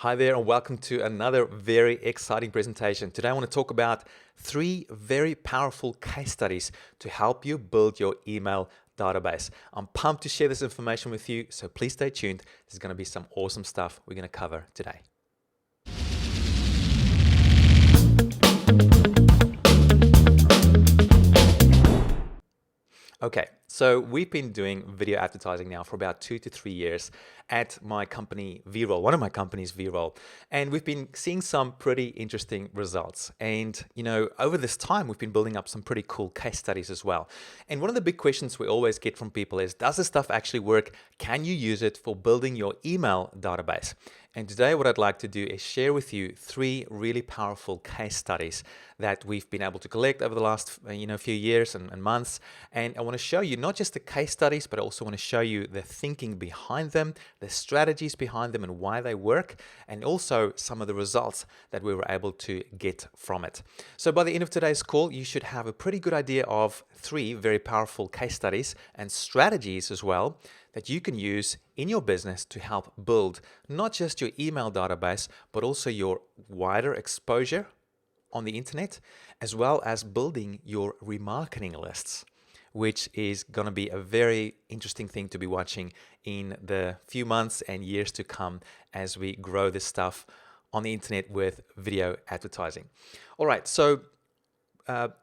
Hi there and welcome to another very exciting presentation. Today I want to talk about 3 very powerful case studies to help you build your email database. I'm pumped to share this information with you, so please stay tuned. There's going to be some awesome stuff we're going to cover today. Okay, so we've been doing video advertising now for about 2 to 3 years at my company V-Roll, one of my companies V-Roll, and we've been seeing some pretty interesting results. And over this time, we've been building up some pretty cool case studies as well. And one of the big questions we always get from people is, does this stuff actually work? Can you use it for building your email database? And today what I'd like to do is share with you 3 really powerful case studies that we've been able to collect over the last few years and months. And I want to show you not just the case studies, but I also want to show you the thinking behind them, the strategies behind them and why they work, and also some of the results that we were able to get from it. So by the end of today's call, you should have a pretty good idea of 3 very powerful case studies and strategies as well that you can use in your business to help build not just your email database, but also your wider exposure on the internet, as well as building your remarketing lists, which is going to be a very interesting thing to be watching in the few months and years to come as we grow this stuff on the internet with video advertising. All right, so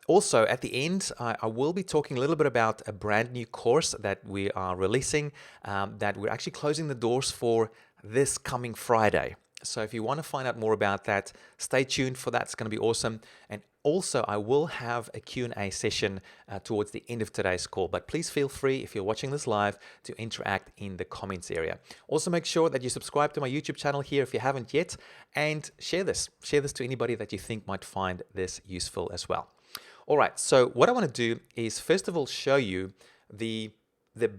also, at the end, I will be talking a little bit about a brand new course that we are releasing that we're actually closing the doors for this coming Friday. So if you want to find out more about that, stay tuned for that. It's going to be awesome. And also, I will have a Q&A session towards the end of today's call. But please feel free, if you're watching this live, to interact in the comments area. Also, make sure that you subscribe to my YouTube channel here if you haven't yet. And share this. Share this to anybody that you think might find this useful as well. All right, so what I want to do is first of all show you the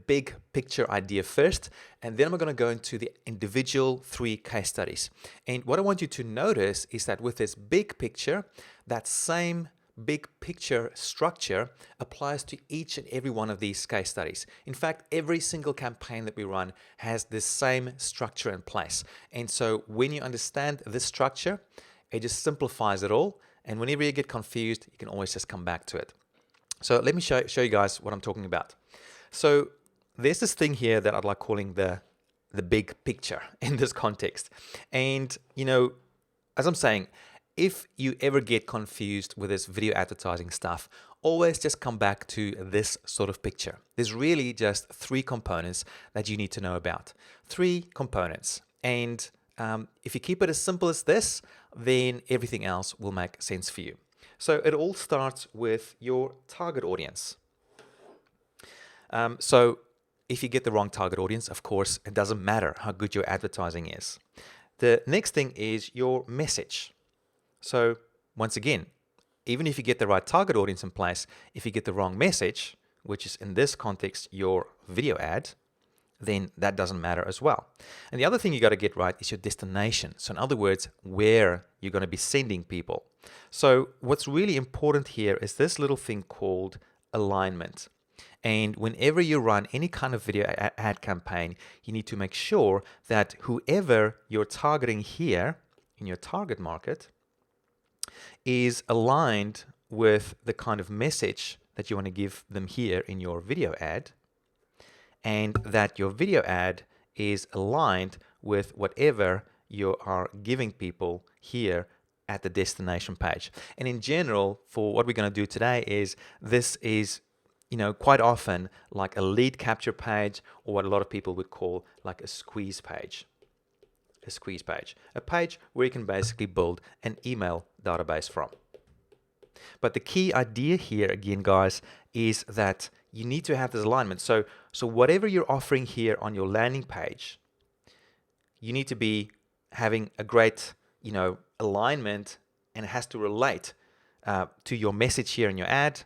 big picture idea first, and then I'm going to go into the individual 3 case studies. And what I want you to notice is that with this big picture, that same big picture structure applies to each and every one of these case studies. In fact, every single campaign that we run has this same structure in place. And so when you understand this structure, it just simplifies it all. And whenever you get confused, you can always just come back to it. So let me show you guys what I'm talking about. So there's this thing here that I'd like calling the big picture in this context. And, as I'm saying, if you ever get confused with this video advertising stuff, always just come back to this sort of picture. There's really just 3 components that you need to know about. 3 components. And if you keep it as simple as this, then everything else will make sense for you. So it all starts with your target audience. So if you get the wrong target audience, of course, it doesn't matter how good your advertising is. The next thing is your message. So once again, even if you get the right target audience in place, if you get the wrong message, which is in this context your video ad, then that doesn't matter as well. And the other thing you got to get right is your destination. So in other words, where you're going to be sending people. So what's really important here is this little thing called alignment. And whenever you run any kind of video ad campaign, you need to make sure that whoever you're targeting here in your target market is aligned with the kind of message that you want to give them here in your video ad, and that your video ad is aligned with whatever you are giving people here at the destination page. And in general, for what we're going to do today is this is quite often like a lead capture page, or what a lot of people would call like a squeeze page. A page where you can basically build an email database from. But the key idea here, again, guys, is that you need to have this alignment. So whatever you're offering here on your landing page, you need to be having a great, alignment, and it has to relate to your message here in your ad,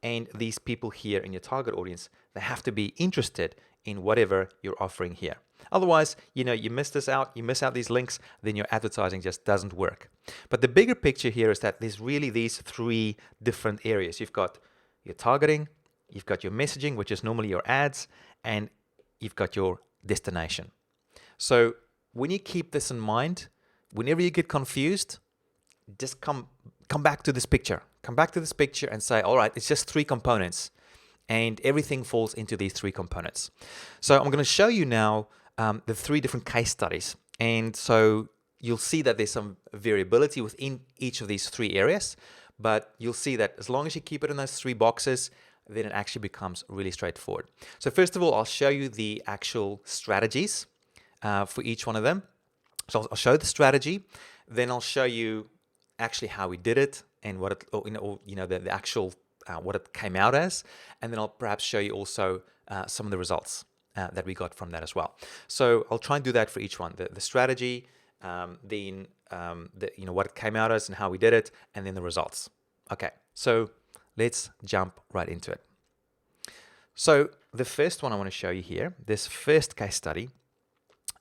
and these people here in your target audience, they have to be interested in whatever you're offering here. Otherwise, you miss this out, you miss out these links, then your advertising just doesn't work. But the bigger picture here is that there's really these 3 different areas. You've got your targeting, you've got your messaging, which is normally your ads, and you've got your destination. So when you keep this in mind, whenever you get confused, just come back to this picture. Come back to this picture and say, all right, it's just 3 components. And everything falls into these 3 components. So I'm going to show you now the 3 different case studies. And so you'll see that there's some variability within each of these 3 areas. But you'll see that as long as you keep it in those 3 boxes, then it actually becomes really straightforward. So first of all, I'll show you the actual strategies for each one of them. So I'll show the strategy, then I'll show you actually how we did it and what it, the actual what it came out as, and then I'll perhaps show you also some of the results that we got from that as well. So I'll try and do that for each one: the strategy, then what it came out as and how we did it, and then the results. Okay, so let's jump right into it. So the first one I want to show you here, this first case study,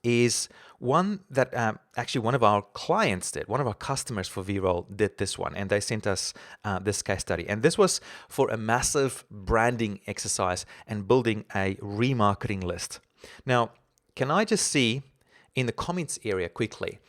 is one that actually one of our clients did. One of our customers for VRoll did this one, and they sent us this case study. And this was for a massive branding exercise and building a remarketing list. Now, can I just see in the comments area quickly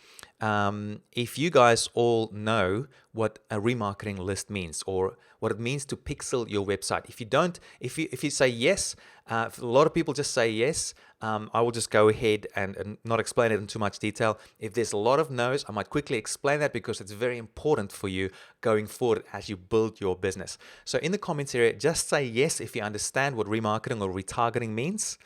if you guys all know what a remarketing list means, or what it means to pixel your website? If you don't, if you say yes, a lot of people just say yes. I will just go ahead and not explain it in too much detail. If there's a lot of no's, I might quickly explain that because it's very important for you going forward as you build your business. So in the comments area, just say yes if you understand what remarketing or retargeting means,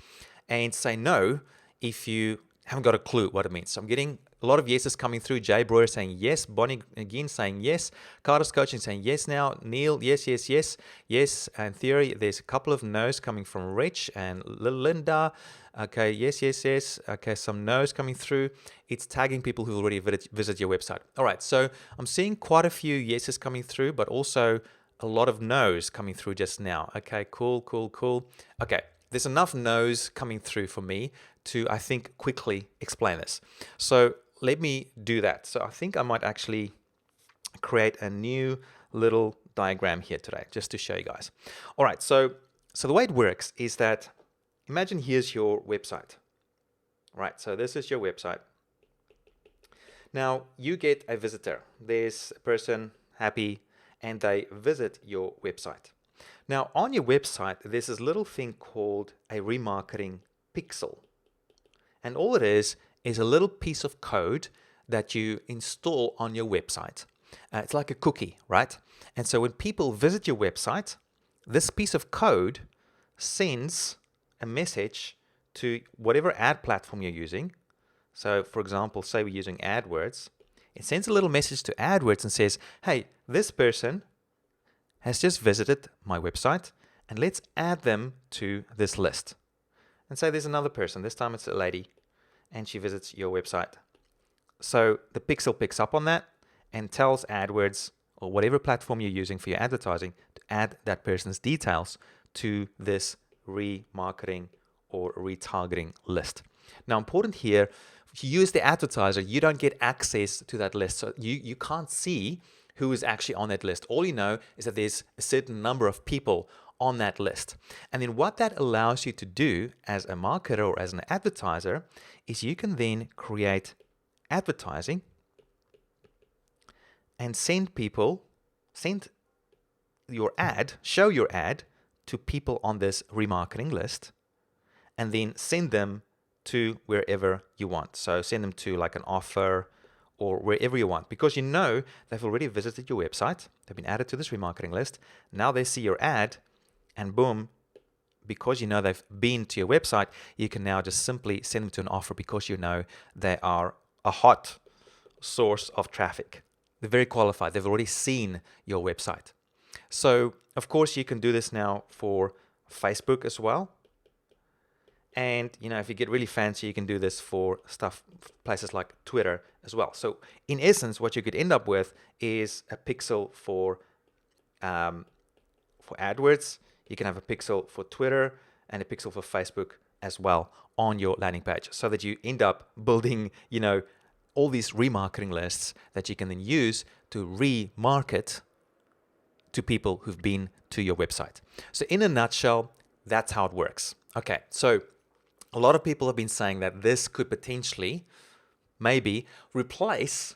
and say no if you haven't got a clue what it means. So I'm getting a lot of yeses coming through. Jay Breuer saying yes. Bonnie again saying yes. Carter's Coaching saying yes now. Neil, yes, yes, yes. Yes, and Theory, there's a couple of no's coming from Rich and Linda. Okay, yes, yes, yes. Okay, some no's coming through. It's tagging people who already visit your website. All right, so I'm seeing quite a few yeses coming through, but also a lot of no's coming through just now. Okay, cool, cool, cool. Okay, there's enough no's coming through for me to, I think, quickly explain this. So let me do that. So I think I might actually create a new little diagram here today just to show you guys. All right, so the way it works is that, imagine here's your website. All right, so this is your website. Now you get a visitor. There's a person happy and they visit your website. Now on your website, there's this little thing called a remarketing pixel. And all it is a little piece of code that you install on your website. It's like a cookie, right? And so when people visit your website, this piece of code sends a message to whatever ad platform you're using. So for example, say we're using AdWords. It sends a little message to AdWords and says, hey, this person has just visited my website and let's add them to this list. And say there's another person, this time it's a lady, and she visits your website. So the pixel picks up on that and tells AdWords or whatever platform you're using for your advertising to add that person's details to this remarketing or retargeting list. Now, important here, if you use the advertiser, you don't get access to that list. So you can't see who is actually on that list. All you know is that there's a certain number of people on that list. And then what that allows you to do as a marketer or as an advertiser is you can then create advertising and send your ad, show your ad to people on this remarketing list, and then send them to wherever you want. So send them to like an offer or wherever you want, because you know they've already visited your website, they've been added to this remarketing list, now they see your ad, and boom, because you know they've been to your website, you can now just simply send them to an offer because you know they are a hot source of traffic. They're very qualified. They've already seen your website. So, of course, you can do this now for Facebook as well. And, if you get really fancy, you can do this for places like Twitter as well. So, in essence, what you could end up with is a pixel for AdWords. You can have a pixel for Twitter and a pixel for Facebook as well on your landing page, so that you end up building, all these remarketing lists that you can then use to remarket to people who've been to your website. So in a nutshell, that's how it works. Okay, so a lot of people have been saying that this could potentially maybe replace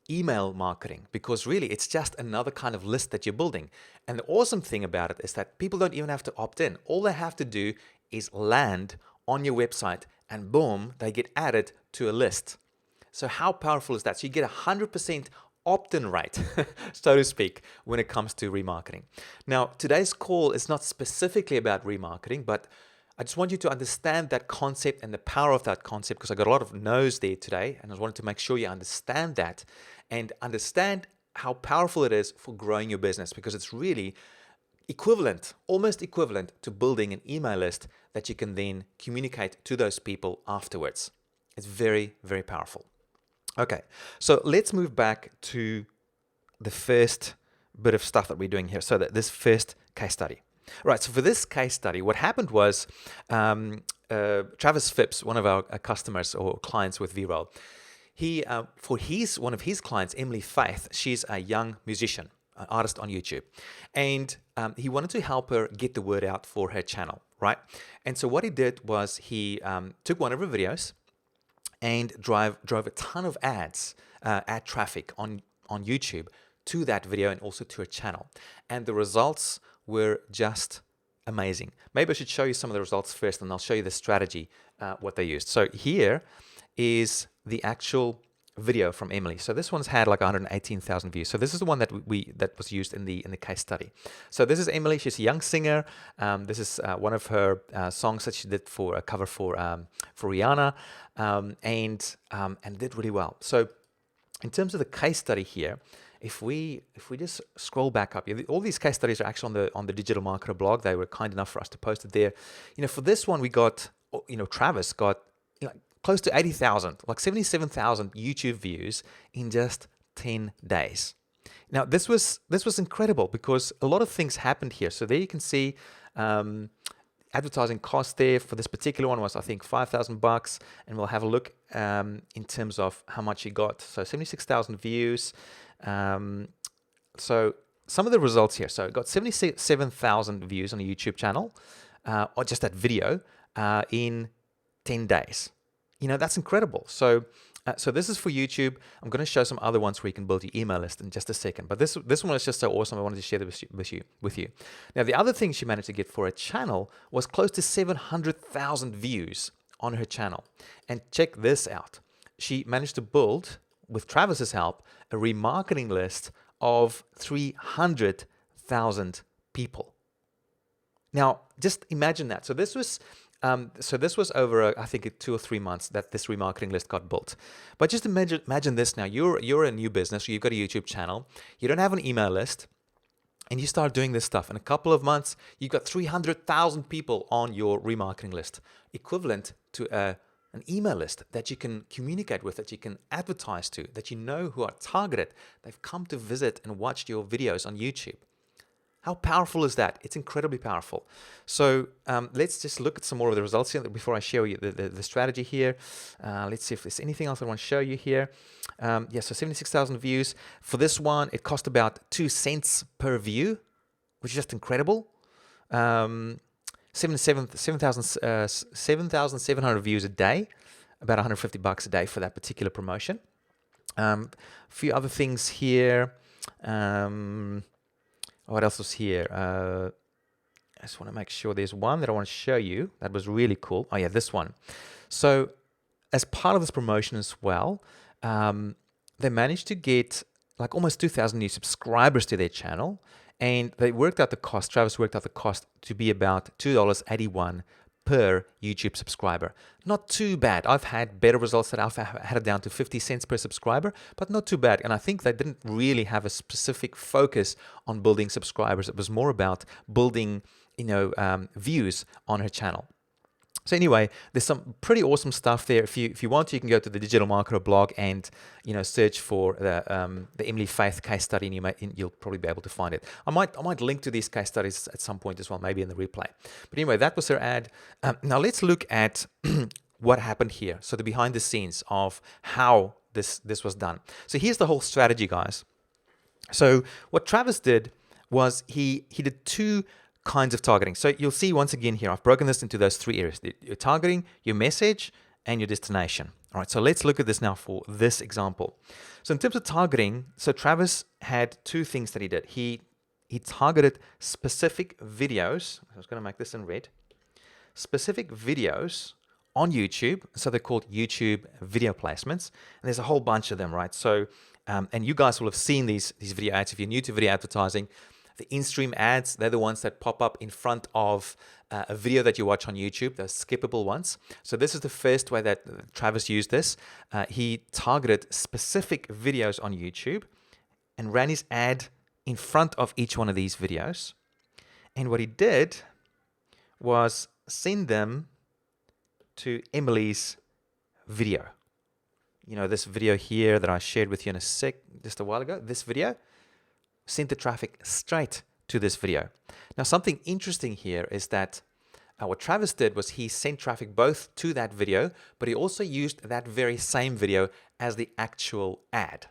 email marketing, because really it's just another kind of list that you're building. And the awesome thing about it is that people don't even have to opt in. All they have to do is land on your website and boom, they get added to a list. So how powerful is that? So you get 100% opt-in rate, so to speak, when it comes to remarketing. Now, today's call is not specifically about remarketing, but I just want you to understand that concept and the power of that concept, because I got a lot of no's there today, and I wanted to make sure you understand that and understand how powerful it is for growing your business, because it's really equivalent, almost equivalent to building an email list that you can then communicate to those people afterwards. It's very, very powerful. Okay, so let's move back to the first bit of stuff that we're doing here. So that this first case study. Right, so for this case study, what happened was Travis Phipps, one of our customers or clients with VRoll, he for one of his clients, Emily Faith, she's a young musician, an artist on YouTube, and he wanted to help her get the word out for her channel, right? And so what he did was he took one of her videos and drove a ton of ads, ad traffic on YouTube to that video and also to her channel. And the results were just amazing. Maybe I should show you some of the results first, and I'll show you the strategy, what they used. So here is the actual video from Emily. So this one's had like 118,000 views. So this is the one that was used in the case study. So this is Emily. She's a young singer. This is one of her songs that she did for a cover for Rihanna, and did really well. So in terms of the case study here, if we just scroll back up, all these case studies are actually on the Digital Marketer blog. They were kind enough for us to post it there. For this one, we got, Travis got close to 80,000, like 77,000 YouTube views in just 10 days. Now, this was incredible because a lot of things happened here. So there you can see advertising cost there for this particular one was, I think, $5,000, and we'll have a look in terms of how much he got. So 76,000 views. So some of the results here. So it got 77,000 views on a YouTube channel, or just that video, in 10 days. That's incredible. So this is for YouTube. I'm going to show some other ones where you can build your email list in just a second. But this one is just so awesome. I wanted to share this with you. Now, the other thing she managed to get for a channel was close to 700,000 views on her channel. And check this out. She managed to build, with Travis's help, a remarketing list of 300,000 people. Now, just imagine that. So this was over, I think, 2 or 3 months that this remarketing list got built. But just imagine this now. You're a new business. You've got a YouTube channel. You don't have an email list. And you start doing this stuff. In a couple of months, you've got 300,000 people on your remarketing list, equivalent to an email list that you can communicate with, that you can advertise to, that who are targeted. They've come to visit and watch your videos on YouTube. How powerful is that? It's incredibly powerful. So let's just look at some more of the results here before I show you the strategy here. Let's see if there's anything else I want to show you here. So 76,000 views. For this one, it cost about 2 cents per view, which is just incredible. 7,700 views a day, about $150 a day for that particular promotion. A few other things here. What else was here? I just want to make sure there's one that I want to show you that was really cool. Oh yeah, this one. So as part of this promotion as well, they managed to get like almost 2,000 new subscribers to their channel, and they worked out the cost. Travis worked out the cost to be about $2.81 per YouTube subscriber. Not too bad. I've had better results that I've had it down to 50 cents per subscriber, but not too bad. And I think they didn't really have a specific focus on building subscribers. It was more about building, views on her channel. So anyway, there's some pretty awesome stuff there. If you want to, you can go to the Digital Marketer blog and search for the Emily Faith case study, and you'll probably be able to find it. I might link to these case studies at some point as well, maybe in the replay. But anyway, that was her ad. Now let's look at what happened here. So the behind the scenes of how this was done. So here's the whole strategy, guys. So what Travis did was he did 2 kinds of targeting. So you'll see once again here, I've broken this into those 3 areas: your targeting, your message, and your destination. All right, so let's look at this now for this example. So in terms of targeting, so Travis had two things that he did. He targeted specific videos. I was going to make this in red. Specific videos on YouTube. So they're called YouTube video placements. And there's a whole bunch of them, right? So, and you guys will have seen these video ads. If you're new to video advertising, the in-stream ads, they're the ones that pop up in front of a video that you watch on YouTube, those skippable ones. So this is the first way that Travis used this. He targeted specific videos on YouTube and ran his ad in front of each one of these videos. And what he did was send them to Emily's video. You know, this video here that I shared with you in just a while ago, this video, sent the traffic straight to this video. Now, something interesting here is that what Travis did was he sent traffic both to that video, but he also used that very same video as the actual ad.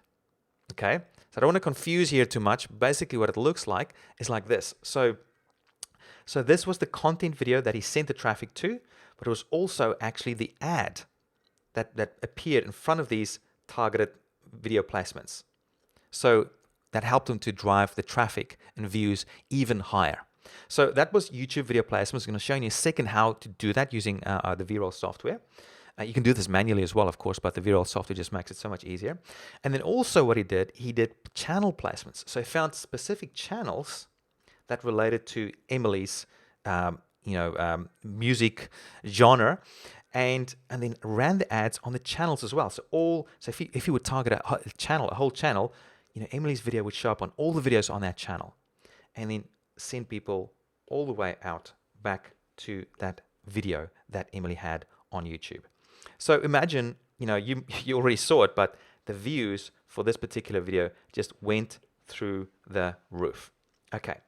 Okay, so I don't want to confuse here too much. Basically, what it looks like is like this. So this was the content video that he sent the traffic to, but it was also actually the ad that appeared in front of these targeted video placements. So that helped him to drive the traffic and views even higher. So that was YouTube video placements. I'm going to show you in a second how to do that using the VRoll software. You can do this manually as well, of course, but the VRoll software just makes it so much easier. And then also what he did channel placements. So he found specific channels that related to Emily's music genre, and then ran the ads on the channels as well. So if you would target a whole channel, Emily's video would show up on all the videos on that channel, and then send people all the way out back to that video that Emily had on YouTube. So imagine, you already saw it, but the views for this particular video just went through the roof. Okay,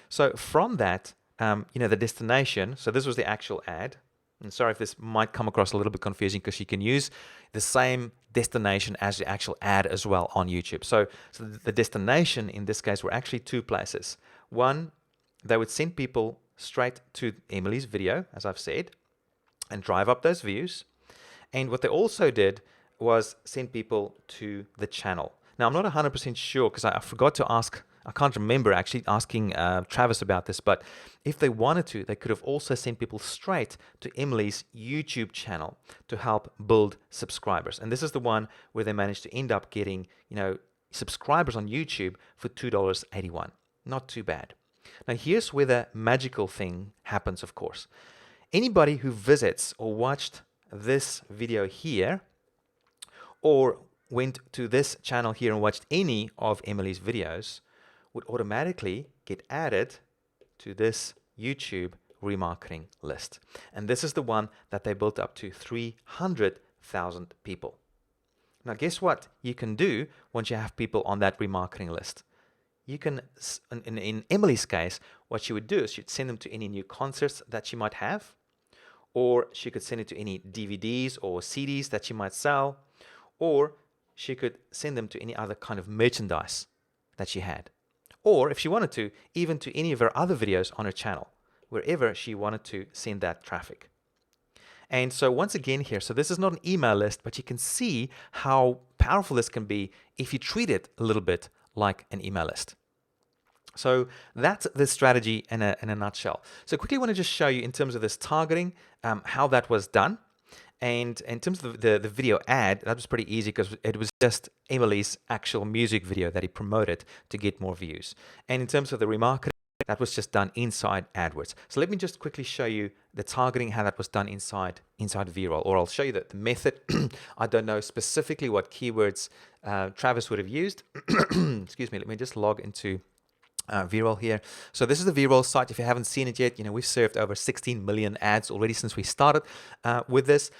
so from that, the destination, so this was the actual ad. And sorry if this might come across a little bit confusing, because you can use the same destination as the actual ad as well on YouTube. So the destination in this case were actually two places. One, they would send people straight to Emily's video, as I've said, and drive up those views. And what they also did was send people to the channel. Now, I'm not 100% sure, because I forgot to ask. I can't remember actually asking Travis about this, but if they wanted to, they could have also sent people straight to Emily's YouTube channel to help build subscribers. And this is the one where they managed to end up getting, subscribers on YouTube for $2.81. Not too bad. Now, here's where the magical thing happens, of course. Anybody who visits or watched this video here, or went to this channel here and watched any of Emily's videos, would automatically get added to this YouTube remarketing list. And this is the one that they built up to 300,000 people. Now, guess what you can do once you have people on that remarketing list? You can, in Emily's case, what she would do is she'd send them to any new concerts that she might have, or she could send it to any DVDs or CDs that she might sell, or she could send them to any other kind of merchandise that she had. Or if she wanted to, even to any of her other videos on her channel, wherever she wanted to send that traffic. And so once again here, so this is not an email list, but you can see how powerful this can be if you treat it a little bit like an email list. So that's the strategy in a nutshell. So quickly want to just show you in terms of this targeting, how that was done. And in terms of the video ad, that was pretty easy because it was just Emily's actual music video that he promoted to get more views. And in terms of the remarketing, that was just done inside AdWords. So let me just quickly show you the targeting, how that was done inside VRoll, or I'll show you the method. I don't know specifically what keywords Travis would have used. Excuse me, let me just log into VRoll here. So this is the VRoll site. If you haven't seen it yet, we've served over 16 million ads already since we started with this.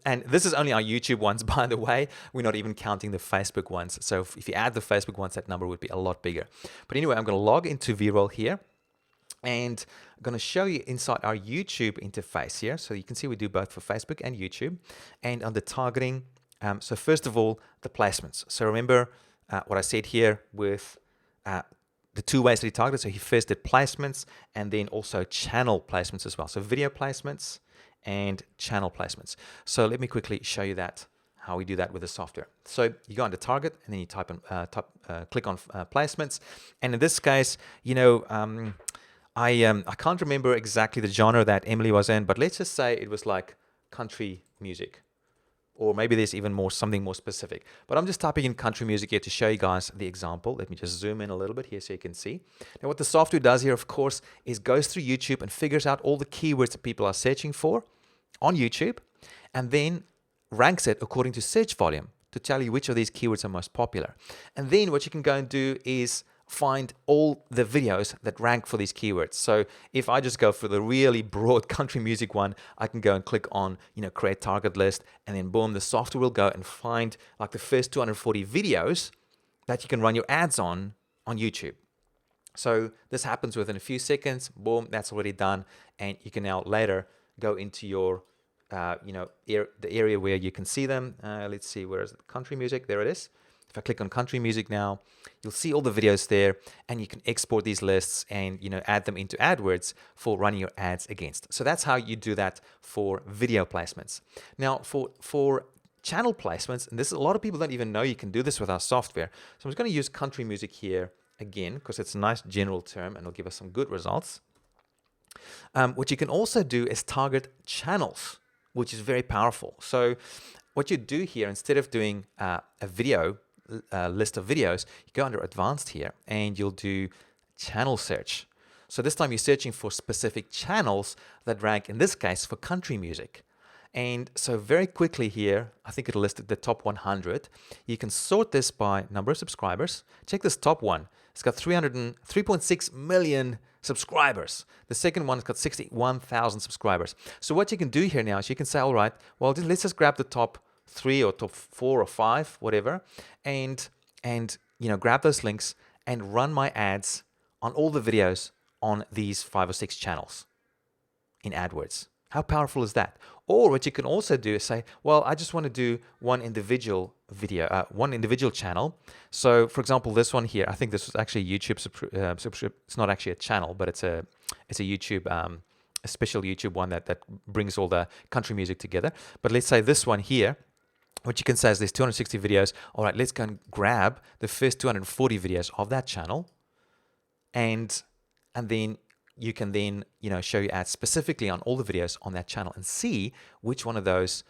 And this is only our YouTube ones, by the way. We're not even counting the Facebook ones. So if you add the Facebook ones, that number would be a lot bigger. But anyway, I'm going to log into VRoll here, and I'm going to show you inside our YouTube interface here. So you can see we do both for Facebook and YouTube. And on the targeting, so first of all, the placements. So remember what I said here with the two ways that he targeted. So he first did placements and then also channel placements as well. So video placements and channel placements. So let me quickly show you that, how we do that with the software. So you go into target and then you click on placements. And in this case, I can't remember exactly the genre that Emily was in, but let's just say it was like country music. Or maybe there's even something more specific. But I'm just typing in country music here to show you guys the example. Let me just zoom in a little bit here so you can see. Now what the software does here, of course, is goes through YouTube and figures out all the keywords that people are searching for on YouTube, and then ranks it according to search volume to tell you which of these keywords are most popular. And then what you can go and do is find all the videos that rank for these keywords. So if I just go for the really broad country music one, I can go and click on, create target list, and then boom, the software will go and find like the first 240 videos that you can run your ads on YouTube. So this happens within a few seconds. Boom, that's already done. And you can now later go into your, the area where you can see them. Let's see, where is it? Country music, there it is. If I click on country music now, you'll see all the videos there, and you can export these lists and add them into AdWords for running your ads against. So that's how you do that for video placements. Now for channel placements, and this a lot of people don't even know you can do this with our software. So I'm just going to use country music here again because it's a nice general term and it'll give us some good results. What you can also do is target channels, which is very powerful. So what you do here, instead of doing a video list of videos, you go under advanced here and you'll do channel search. So this time you're searching for specific channels that rank, in this case, for country music. And so very quickly here, I think it'll list the top 100. You can sort this by number of subscribers. Check this top one. It's got 3.6 million subscribers. The second one has got 61,000 subscribers. So what you can do here now is you can say, all right, well, let's just grab the top 3 or top 4 or 5, whatever, and grab those links and run my ads on all the videos on these 5 or 6 channels in AdWords. How powerful is that? Or what you can also do is say, well, I just want to do one individual video, one individual channel. So for example, this one here, I think this was actually a YouTube subscription. It's not actually a channel, but it's a YouTube, a special YouTube one that brings all the country music together. But let's say this one here, what you can say is there's 260 videos. All right, let's go and grab the first 240 videos of that channel, and then you can then show your ads specifically on all the videos on that channel and see which one of those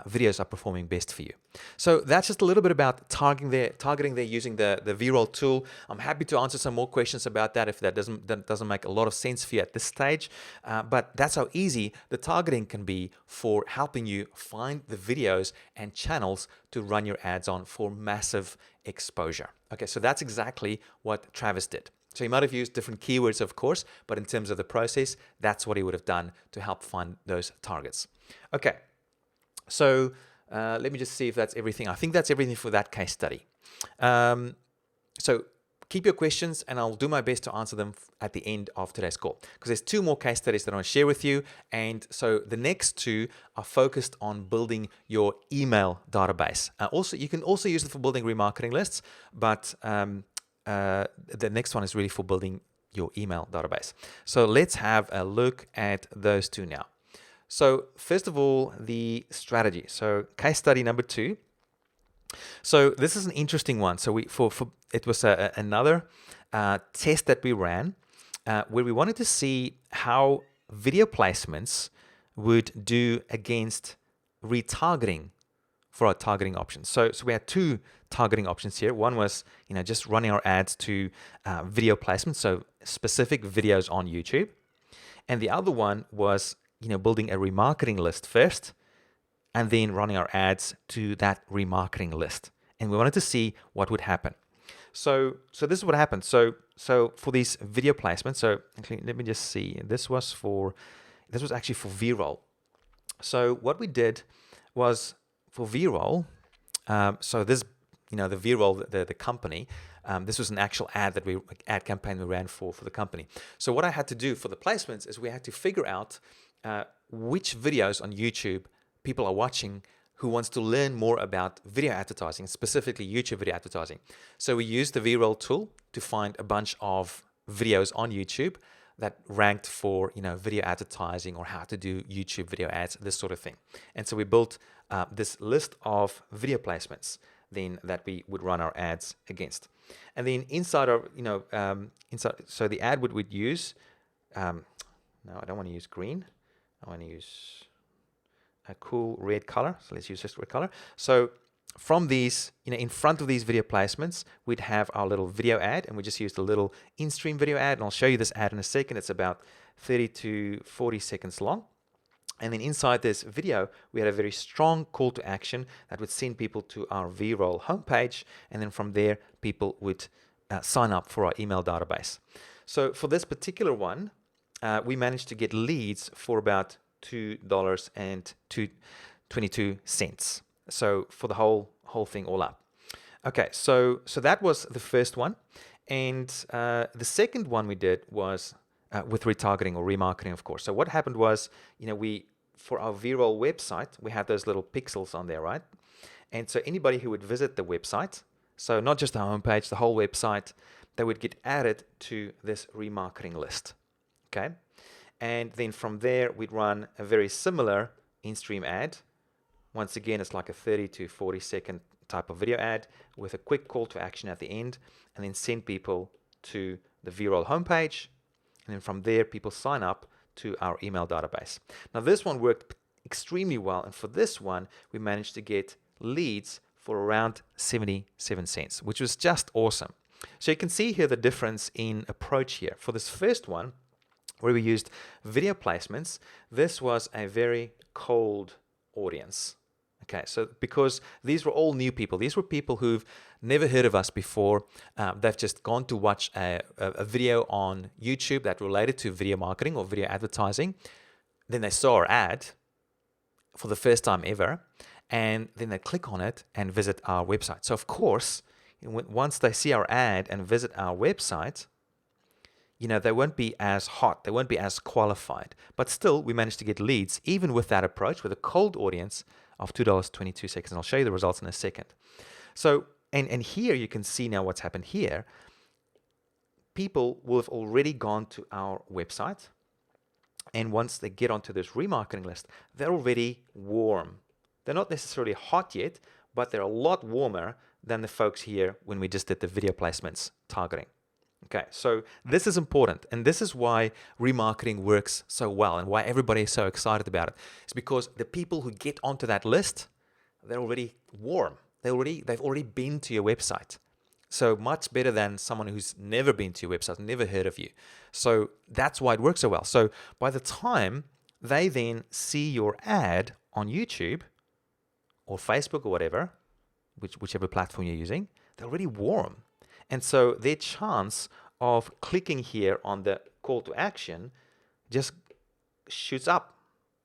videos are performing best for you. So that's just a little bit about targeting there using the VRoll tool. I'm happy to answer some more questions about that if that doesn't make a lot of sense for you at this stage. But that's how easy the targeting can be for helping you find the videos and channels to run your ads on for massive exposure. Okay, so that's exactly what Travis did. So he might have used different keywords, of course, but in terms of the process, that's what he would have done to help find those targets. Okay. So let me just see if that's everything. I think that's everything for that case study. So keep your questions and I'll do my best to answer them at the end of today's call, because there's 2 more case studies that I want to share with you. And so the next 2 are focused on building your email database. Also, you can also use it for building remarketing lists, but the next one is really for building your email database. So let's have a look at those 2 now. So first of all, the strategy. So case study number 2. So this is an interesting one. So it was another test that we ran where we wanted to see how video placements would do against retargeting for our targeting options. So we had 2 targeting options here. One was just running our ads to video placements, so specific videos on YouTube, and the other one was building a remarketing list first, and then running our ads to that remarketing list. And we wanted to see what would happen. So this is what happened. So for these video placements, so actually, let me just see. This was actually for VRoll. So what we did was for VRoll. So this, the VRoll, the company. This was an actual ad campaign we ran for the company. So what I had to do for the placements is we had to figure out which videos on YouTube people are watching who wants to learn more about video advertising, specifically YouTube video advertising. So we used the VRoll tool to find a bunch of videos on YouTube that ranked for, video advertising or how to do YouTube video ads, this sort of thing. And so we built this list of video placements then that we would run our ads against. And then inside our, so the ad would use, no, I don't want to use green. I want to use a cool red color. So let's use just red color. So from these, in front of these video placements, we'd have our little video ad, and we just used a little in-stream video ad, and I'll show you this ad in a second. It's about 30 to 40 seconds long. And then inside this video, we had a very strong call to action that would send people to our VRoll homepage, and then from there, people would sign up for our email database. So for this particular one, we managed to get leads for about $2.22. So for the whole thing all up. Okay, so that was the first one. And the second one we did was with retargeting or remarketing, of course. So what happened was, for our VRoll website, we had those little pixels on there, right? And so anybody who would visit the website, so not just the homepage, the whole website, they would get added to this remarketing list, okay? And then from there, we'd run a very similar in-stream ad. Once again, it's like a 30 to 40 second type of video ad with a quick call to action at the end, and then send people to the VRoll homepage. And then from there, people sign up to our email database. Now, this one worked extremely well. And for this one, we managed to get leads for around 77 cents, which was just awesome. So you can see here the difference in approach here. For this first one, where we used video placements, this was a very cold audience. Okay, so because these were all new people, these were people who've never heard of us before. They've just gone to watch a video on YouTube that related to video marketing or video advertising. Then they saw our ad for the first time ever, and then they click on it and visit our website. So of course, once they see our ad and visit our website, they won't be as hot, they won't be as qualified. But still, we managed to get leads, even with that approach, with a cold audience of $2.22. And I'll show you the results in a second. So, and here you can see now what's happened here. People will have already gone to our website. And once they get onto this remarketing list, they're already warm. They're not necessarily hot yet, but they're a lot warmer than the folks here when we just did the video placements targeting. Okay, so this is important, and this is why remarketing works so well and why everybody is so excited about it. It's because the people who get onto that list, they're already warm. They've already been to your website. So much better than someone who's never been to your website, never heard of you. So that's why it works so well. So by the time they then see your ad on YouTube or Facebook or whatever, whichever platform you're using, they're already warm. And so their chance of clicking here on the call to action just shoots up,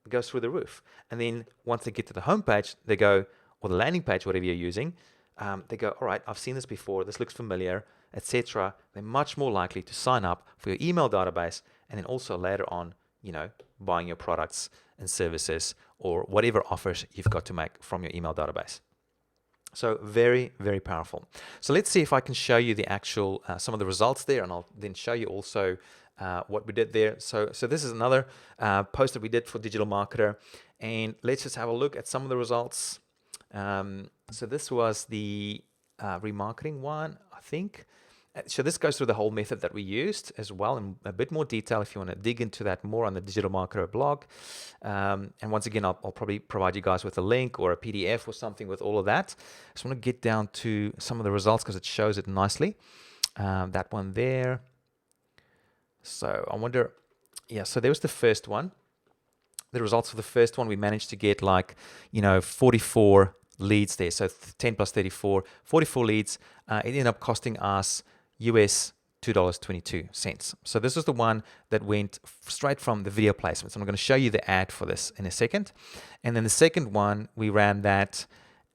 goes through the roof. And then once they get to the homepage, they go, or the landing page, whatever you're using, they go, all right, I've seen this before, this looks familiar, etc. They're much more likely to sign up for your email database, and then also later on, buying your products and services or whatever offers you've got to make from your email database. So very, very powerful. So let's see if I can show you the actual, some of the results there, and I'll then show you also what we did there. So this is another post that we did for Digital Marketer, and let's just have a look at some of the results. So this was the remarketing one, I think. So this goes through the whole method that we used as well in a bit more detail if you want to dig into that more on the Digital Marketer blog. And once again, I'll probably provide you guys with a link or a PDF or something with all of that. I just want to get down to some of the results because it shows it nicely. That one there. So I wonder, so there was the first one. The results for the first one, we managed to get 44 leads there. So 10 plus 34, 44 leads. It ended up costing us US $2.22. So this is the one that went straight from the video placements. I'm going to show you the ad for this in a second. And then the second one, we ran that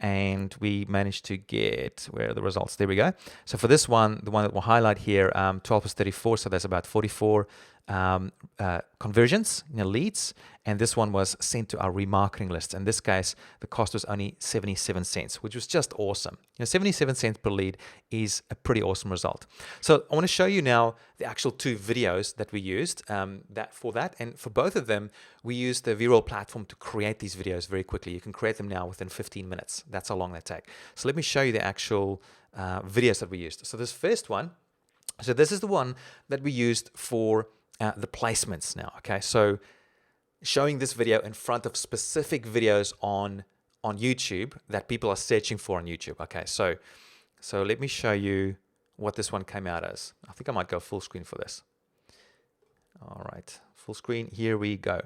and we managed to get, where are the results? There we go. So for this one, the one that we'll highlight here, 12 plus 34, so that's about 44 conversions, leads, and this one was sent to our remarketing list. In this case, the cost was only 77 cents, which was just awesome. 77 cents per lead is a pretty awesome result. So I want to show you now the actual 2 videos that we used for that, and for both of them, we used the VRoll platform to create these videos very quickly. You can create them now within 15 minutes. That's how long they take. So let me show you the actual videos that we used. So this first one, so this is the one that we used for the placements now. Okay, so showing this video in front of specific videos on YouTube that people are searching for on YouTube. Okay, so let me show you what this one came out as. I think I might go full screen for this. All right, full screen, here we go.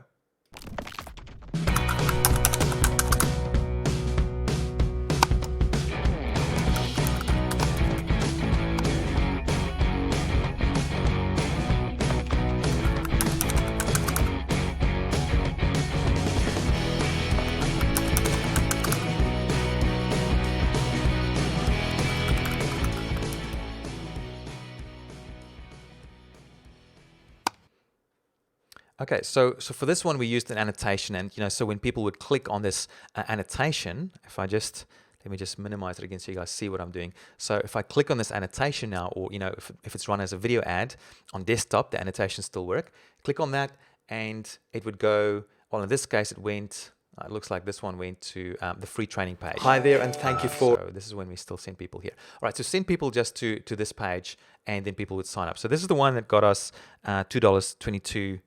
Okay, so for this one, we used an annotation, and so when people would click on this annotation, if I just, let me just minimize it again so you guys see what I'm doing. So if I click on this annotation now, or if it's run as a video ad on desktop, the annotations still work. Click on that, and it would go, well, in this case, it went, it looks like this one went to the free training page. Hi there, and thank you for... So this is when we still send people here. All right, so send people just to this page, and then people would sign up. So this is the one that got us $2.22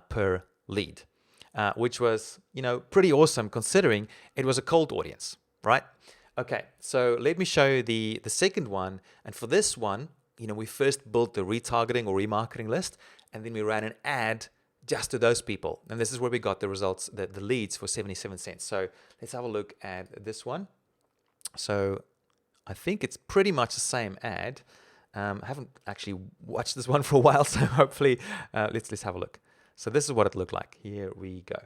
per lead, which was, pretty awesome considering it was a cold audience, right? Okay, so let me show you the second one. And for this one, we first built the retargeting or remarketing list, and then we ran an ad just to those people. And this is where we got the results, the leads for 77 cents. So let's have a look at this one. So I think it's pretty much the same ad. I haven't actually watched this one for a while, so hopefully let's have a look. So this is what it looked like. Here we go.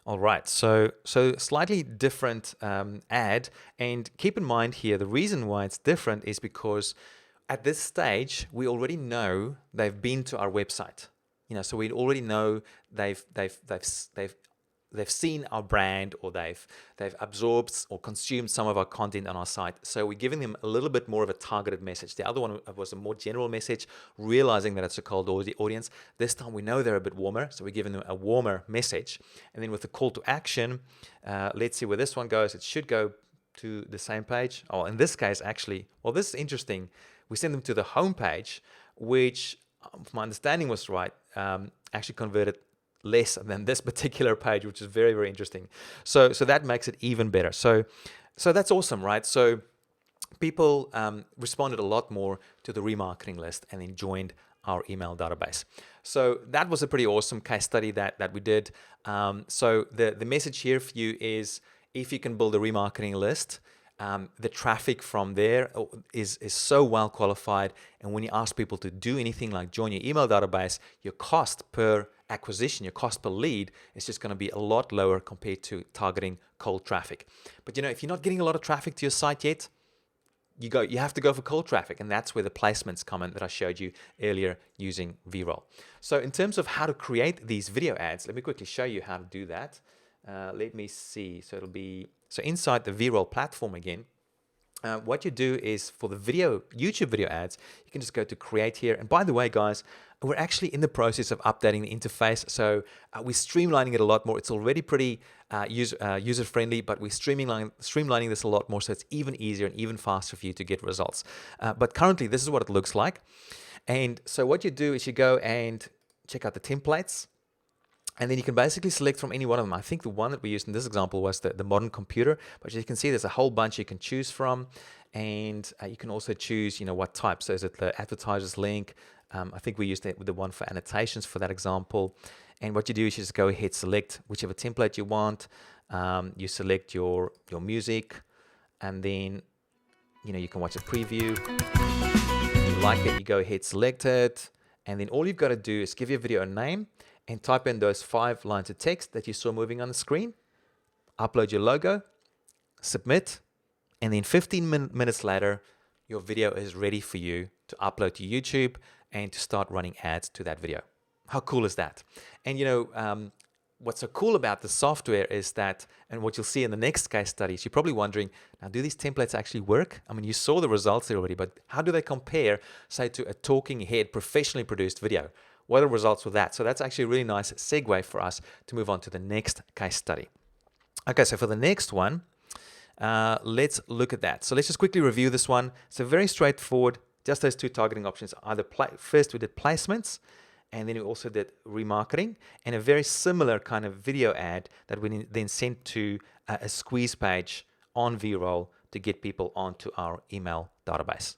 All right, so slightly different ad, and keep in mind here, the reason why it's different is because at this stage, we already know they've been to our website. So we already know they've seen our brand, or they've absorbed or consumed some of our content on our site. So we're giving them a little bit more of a targeted message. The other one was a more general message, realizing that it's a cold audience. This time we know they're a bit warmer, so we're giving them a warmer message. And then with the call to action, let's see where this one goes. It should go to the same page. Oh, in this case, actually, well, this is interesting. We send them to the home page, which, if my understanding was right, actually converted less than this particular page, which is very, very interesting. So that makes it even better. So that's awesome, right? So people responded a lot more to the remarketing list and then joined our email database. So that was a pretty awesome case study that we did. So the message here for you is, if you can build a remarketing list, the traffic from there is so well qualified, and when you ask people to do anything like join your email database, your cost per acquisition, your cost per lead is just going to be a lot lower compared to targeting cold traffic. But if you're not getting a lot of traffic to your site yet, you have to go for cold traffic, and that's where the placements come in that I showed you earlier using VRoll. So in terms of how to create these video ads, let me quickly show you how to do that. Let me see. So it'll be inside the VRoll platform again. What you do is, for the YouTube video ads, you can just go to create here. And by the way, guys, we're actually in the process of updating the interface. So we're streamlining it a lot more. It's already pretty user-friendly, but we're streamlining this a lot more, so it's even easier and even faster for you to get results. But currently, this is what it looks like. And so what you do is you go and check out the templates. And then you can basically select from any one of them. I think the one that we used in this example was the modern computer, but as you can see, there's a whole bunch you can choose from. And you can also choose, what type. So is it the advertiser's link? I think we used the one for annotations for that example. And what you do is you just go ahead, select whichever template you want. You select your music, and then you can watch a preview. If you like it, you go ahead, select it, and then all you've got to do is give your video a name and type in those 5 lines of text that you saw moving on the screen, upload your logo, submit, and then 15 minutes later, your video is ready for you to upload to YouTube and to start running ads to that video. How cool is that? And what's so cool about the software is that, and what you'll see in the next case studies, you're probably wondering, now do these templates actually work? I mean, you saw the results there already, but how do they compare, say, to a talking head professionally produced video? What are the results with that? So that's actually a really nice segue for us to move on to the next case study. Okay, so for the next one, let's look at that. So let's just quickly review this one. So very straightforward, just those 2 targeting options. First we did placements, and then we also did remarketing, and a very similar kind of video ad that we then sent to a squeeze page on VRoll to get people onto our email database.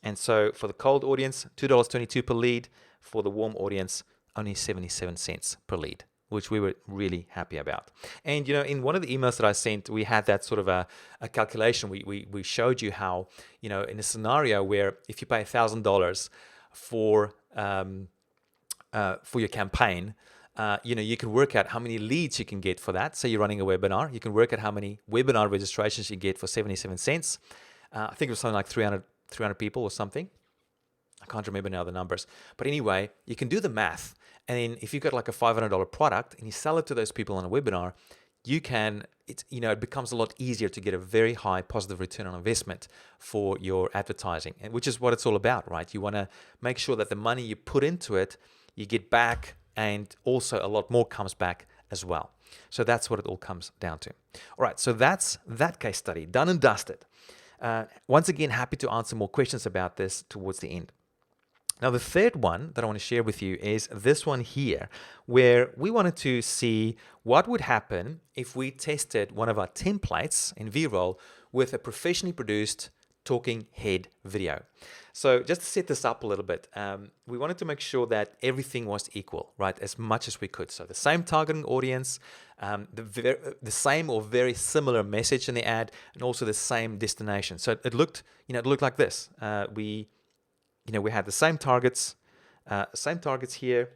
And so for the cold audience, $2.22 per lead. For the warm audience, only 77 cents per lead, which we were really happy about. And in one of the emails that I sent, we had that sort of a calculation. We showed you how, in a scenario where if you pay $1,000 for your campaign, you can work out how many leads you can get for that. Say you're running a webinar, you can work out how many webinar registrations you get for 77 cents. I think it was something like 300 people or something. I can't remember now the numbers. But anyway, you can do the math. And then if you've got like a $500 product and you sell it to those people on a webinar, it becomes a lot easier to get a very high positive return on investment for your advertising, and which is what it's all about, right? You want to make sure that the money you put into it, you get back, and also a lot more comes back as well. So that's what it all comes down to. All right, so that's that case study, done and dusted. Once again, happy to answer more questions about this towards the end. Now, the third one that I want to share with you is this one here, where we wanted to see what would happen if we tested one of our templates in VRoll with a professionally produced talking head video. So just to set this up a little bit, we wanted to make sure that everything was equal, right, as much as we could. So the same targeting audience, the same or very similar message in the ad, and also the same destination. So it looked like this. We had the same targets here,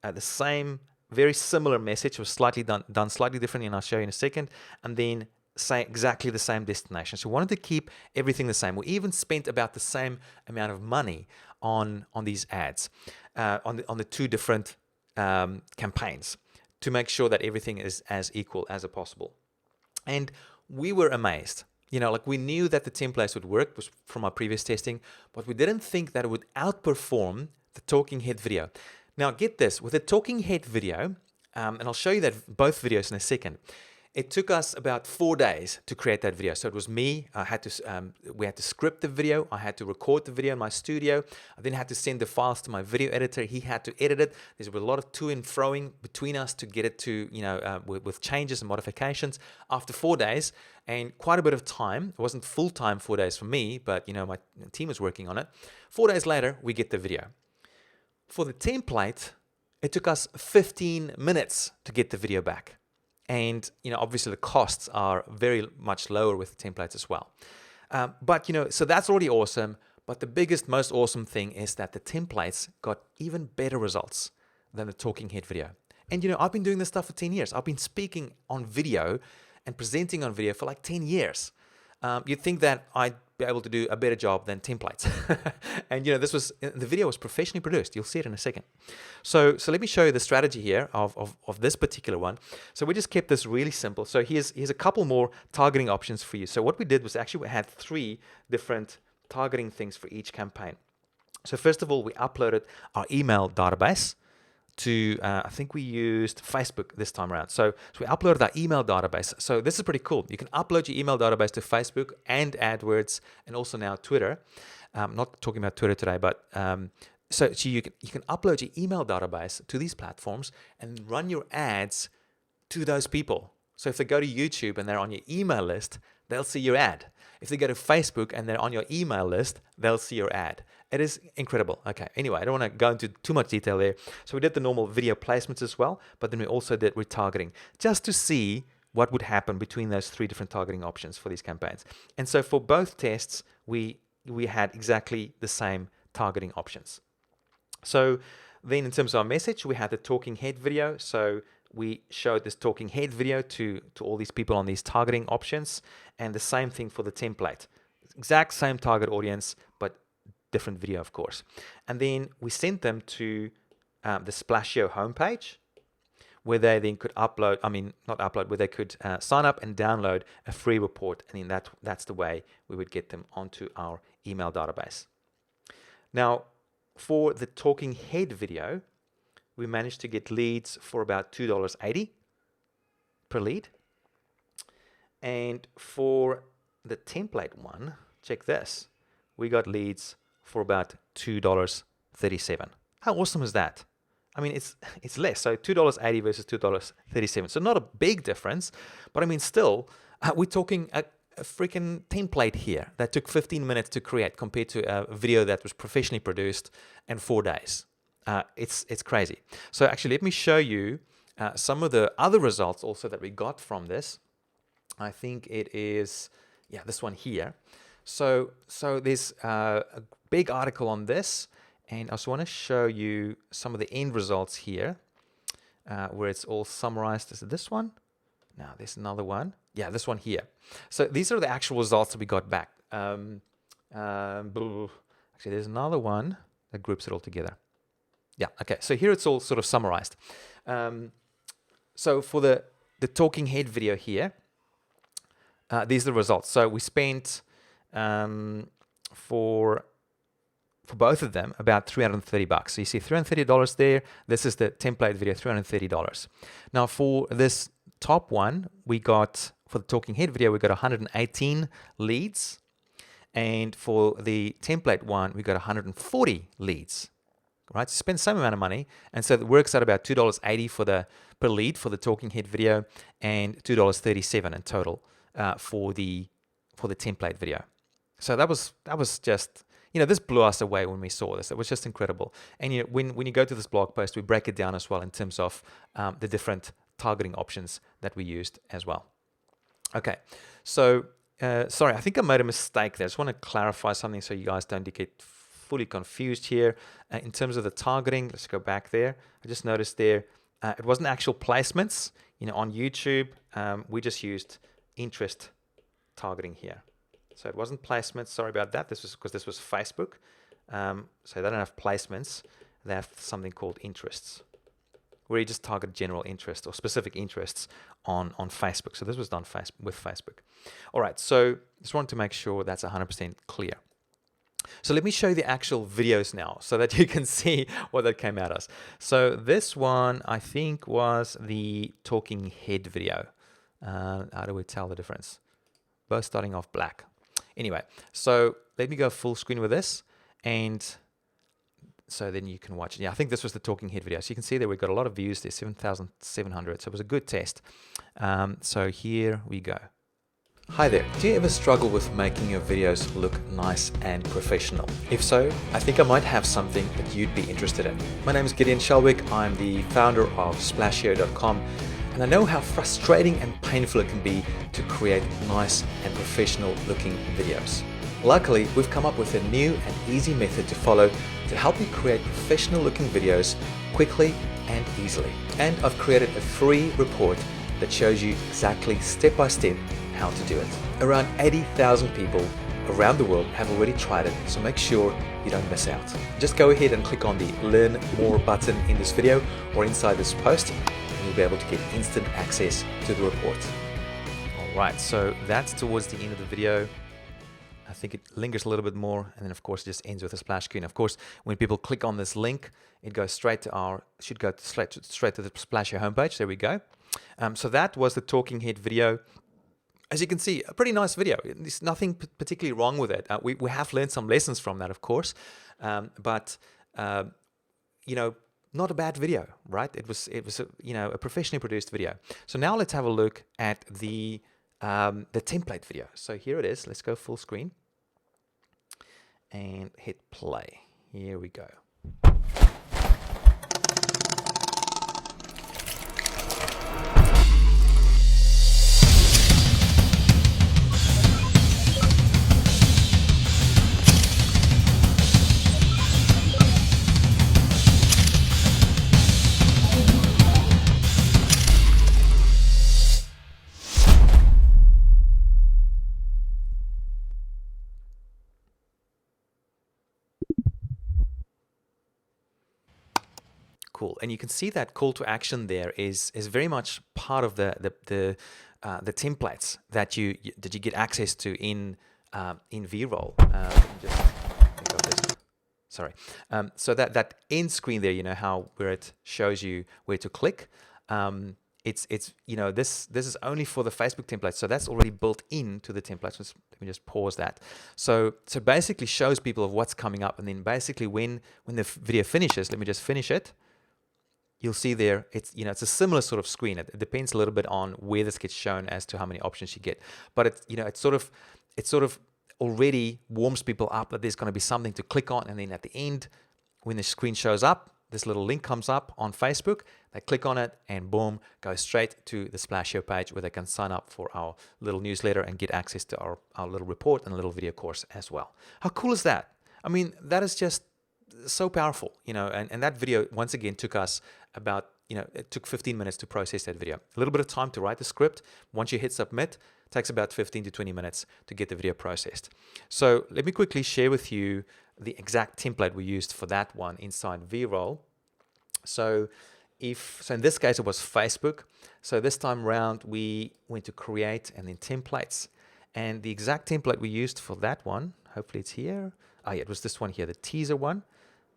the same, very similar message was slightly done slightly differently, and I'll show you in a second, and then say exactly the same destination. So we wanted to keep everything the same. We even spent about the same amount of money on these ads, on the 2 different campaigns, to make sure that everything is as equal as possible. And we were amazed. We knew that the templates would work from our previous testing, but we didn't think that it would outperform the talking head video. Now, get this, with the talking head video, and I'll show you that both videos in a second, it took us about 4 days to create that video. So it was me. We had to script the video. I had to record the video in my studio. I then had to send the files to my video editor. He had to edit it. There was a lot of to and froing between us to get it to, with changes and modifications. After 4 days and quite a bit of time, it wasn't full-time 4 days for me, but my team was working on it. 4 days later, we get the video. For the template, it took us 15 minutes to get the video back. And, obviously the costs are very much lower with the templates as well. But, so that's already awesome. But the biggest, most awesome thing is that the templates got even better results than the talking head video. And, I've been doing this stuff for 10 years. I've been speaking on video and presenting on video for like 10 years. You'd think that I'd be able to do a better job than templates. And the video was professionally produced. You'll see it in a second. So let me show you the strategy here of this particular one. So we just kept this really simple. So here's a couple more targeting options for you. So what we did was actually we had 3 different targeting things for each campaign. So first of all, we uploaded our email database to, I think we used Facebook this time around. So we uploaded our email database. So this is pretty cool. You can upload your email database to Facebook and AdWords, and also now Twitter. I'm not talking about Twitter today, but so you can upload your email database to these platforms and run your ads to those people. So if they go to YouTube and they're on your email list, they'll see your ad. If they go to Facebook and they're on your email list, they'll see your ad. It is incredible. Okay, anyway, I don't want to go into too much detail there. So we did the normal video placements as well, but then we also did retargeting just to see what would happen between those 3 different targeting options for these campaigns. And so for both tests, we had exactly the same targeting options. So then in terms of our message, we had the talking head video. So we showed this talking head video to all these people on these targeting options, and the same thing for the template. Exact same target audience, but different video, of course. And then we sent them to the Splashio homepage, where they then could upload, where they could sign up and download a free report, and then that's the way we would get them onto our email database. Now, for the talking head video, we managed to get leads for about $2.80 per lead. And for the template one, check this, we got leads for about $2.37. How awesome is that? I mean, it's less, so $2.80 versus $2.37. So not a big difference, but I mean, still, we're talking a freaking template here that took 15 minutes to create compared to a video that was professionally produced in 4 days. It's crazy. So actually, let me show you some of the other results also that we got from this. I think it is, this one here. So there's a big article on this, and I also want to show you some of the end results here, where it's all summarized. Is it this one? No, there's another one. Yeah, this one here. So these are the actual results that we got back. Actually, there's another one that groups it all together. Yeah, okay. So here it's all sort of summarized. So for the talking head video here, these are the results. So we spent for both of them about $330. So you see $330 there. This is the template video, $330. Now for this top one, we got, for the talking head video, we got 118 leads. And for the template one, we got 140 leads. Right, so spend some amount of money, and so it works out about $2.80 per lead for the talking head video, and $2.37 in total for the template video. So that was just, this blew us away when we saw this. It was just incredible. And when you go to this blog post, we break it down as well in terms of the different targeting options that we used as well. Okay, so sorry, I think I made a mistake there. I just want to clarify something so you guys don't get fully confused here. In terms of the targeting, let's go back there. I just noticed there, it wasn't actual placements. On YouTube, we just used interest targeting here. So it wasn't placements, sorry about that. This was because this was Facebook. So they don't have placements. They have something called interests, where you just target general interest or specific interests on Facebook. So this was done with Facebook. All right, so just wanted to make sure that's 100% clear. So let me show you the actual videos now so that you can see what that came at us. So this one, I think, was the talking head video. How do we tell the difference? Both starting off black. Anyway, so let me go full screen with this, and so then you can watch it. Yeah, I think this was the talking head video. So you can see that we got a lot of views there, 7,700. So it was a good test. So here we go. Hi there, do you ever struggle with making your videos look nice and professional? If so, I think I might have something that you'd be interested in. My name is Gideon Shalwick, I'm the founder of Splashio.com, and I know how frustrating and painful it can be to create nice and professional looking videos. Luckily, we've come up with a new and easy method to follow to help you create professional looking videos quickly and easily. And I've created a free report that shows you exactly step by step how to do it. Around 80,000 people around the world have already tried it, so make sure you don't miss out. Just go ahead and click on the Learn More button in this video or inside this post, and you'll be able to get instant access to the report. All right, so that's towards the end of the video. I think it lingers a little bit more, and then of course it just ends with a splash screen. Of course, when people click on this link, it goes straight to should go straight to the Splashio homepage. There we go. So that was the talking head video. As you can see, a pretty nice video. There's nothing particularly wrong with it. We have learned some lessons from that, of course, but not a bad video, right? It was a professionally produced video. So now let's have a look at the template video. So here it is. Let's go full screen and hit play. Here we go. cool. And you can see that call to action there is very much part of the templates that you get access to in VRoll. Let me just think of this. Sorry. So that end screen there, you know, how where it shows you where to click. It's you know, this is only for the Facebook template, so that's already built into the template. So let me just pause that. So basically shows people of what's coming up, and then basically when the video finishes, let me just finish it. You'll see there, it's, you know, it's a similar sort of screen. It depends a little bit on where this gets shown as to how many options you get, but it's, you know, it's sort of already warms people up that there's going to be something to click on, and then at the end, when the screen shows up, this little link comes up on Facebook. They click on it, and boom, goes straight to the Splashio page where they can sign up for our little newsletter and get access to our little report and a little video course as well. How cool is that? I mean, that is just so powerful, you know, and that video once again took us about, you know, it took 15 minutes to process that video. A little bit of time to write the script. Once you hit submit, it takes about 15 to 20 minutes to get the video processed. So let me quickly share with you the exact template we used for that one inside VRoll. So in this case it was Facebook. So this time around we went to create and then templates, and the exact template we used for that one, hopefully it's here. Oh yeah, it was this one here, the teaser one.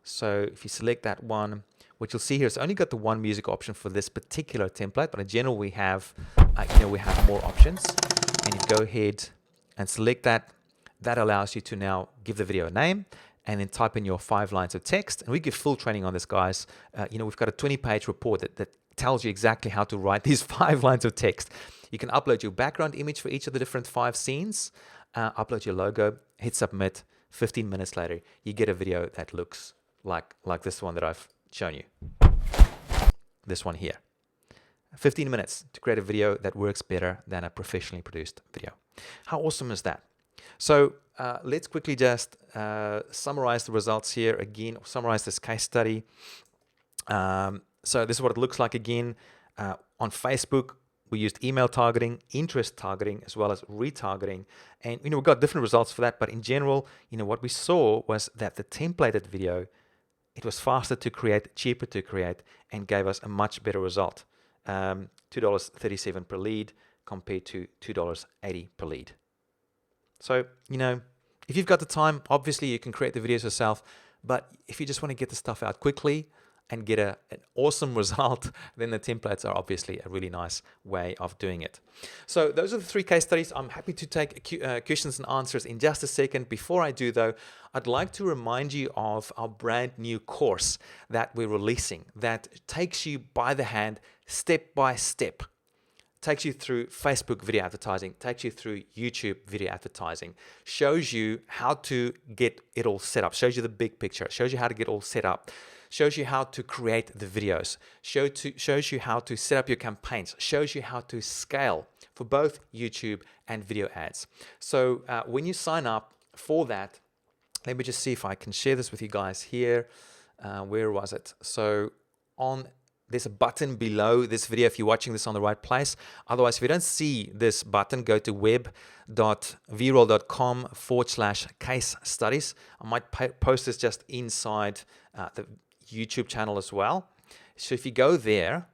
So if you select that one, what you'll see here is only got the one music option for this particular template, but in general we have, you know, we have more options. And you go ahead and select that. That allows you to now give the video a name and then type in your 5 lines of text. And we give full training on this, guys. You know, we've got a 20-page report that tells you exactly how to write these 5 lines of text. You can upload your background image for each of the different 5 scenes, upload your logo, hit submit. 15 minutes later, you get a video that looks like this one that I've shown you. This one here. 15 minutes to create a video that works better than a professionally produced video. How awesome is that? So let's quickly just summarize the results here again, summarize this case study. So this is what it looks like again. On Facebook, we used email targeting, interest targeting, as well as retargeting. And, you know, we got different results for that. But in general, you know, what we saw was that the templated video, it was faster to create, cheaper to create, and gave us a much better result. $2.37 per lead compared to $2.80 per lead. So, you know, if you've got the time, obviously you can create the videos yourself. But if you just want to get the stuff out quickly and get an awesome result, then the templates are obviously a really nice way of doing it. So those are the 3 case studies. I'm happy to take questions and answers in just a second. Before I do though, I'd like to remind you of our brand new course that we're releasing that takes you by the hand, step by step. Takes you through Facebook video advertising, takes you through YouTube video advertising, shows you how to get it all set up, shows you the big picture, shows you how to get all set up, shows you how to create the videos, shows you how to set up your campaigns, shows you how to scale for both YouTube and video ads. So when you sign up for that, let me just see if I can share this with you guys here. Where was it? So there's a button below this video if you're watching this on the right place. Otherwise, if you don't see this button, go to web.vroll.com/case studies. I might post this just inside the YouTube channel as well. So if you go there,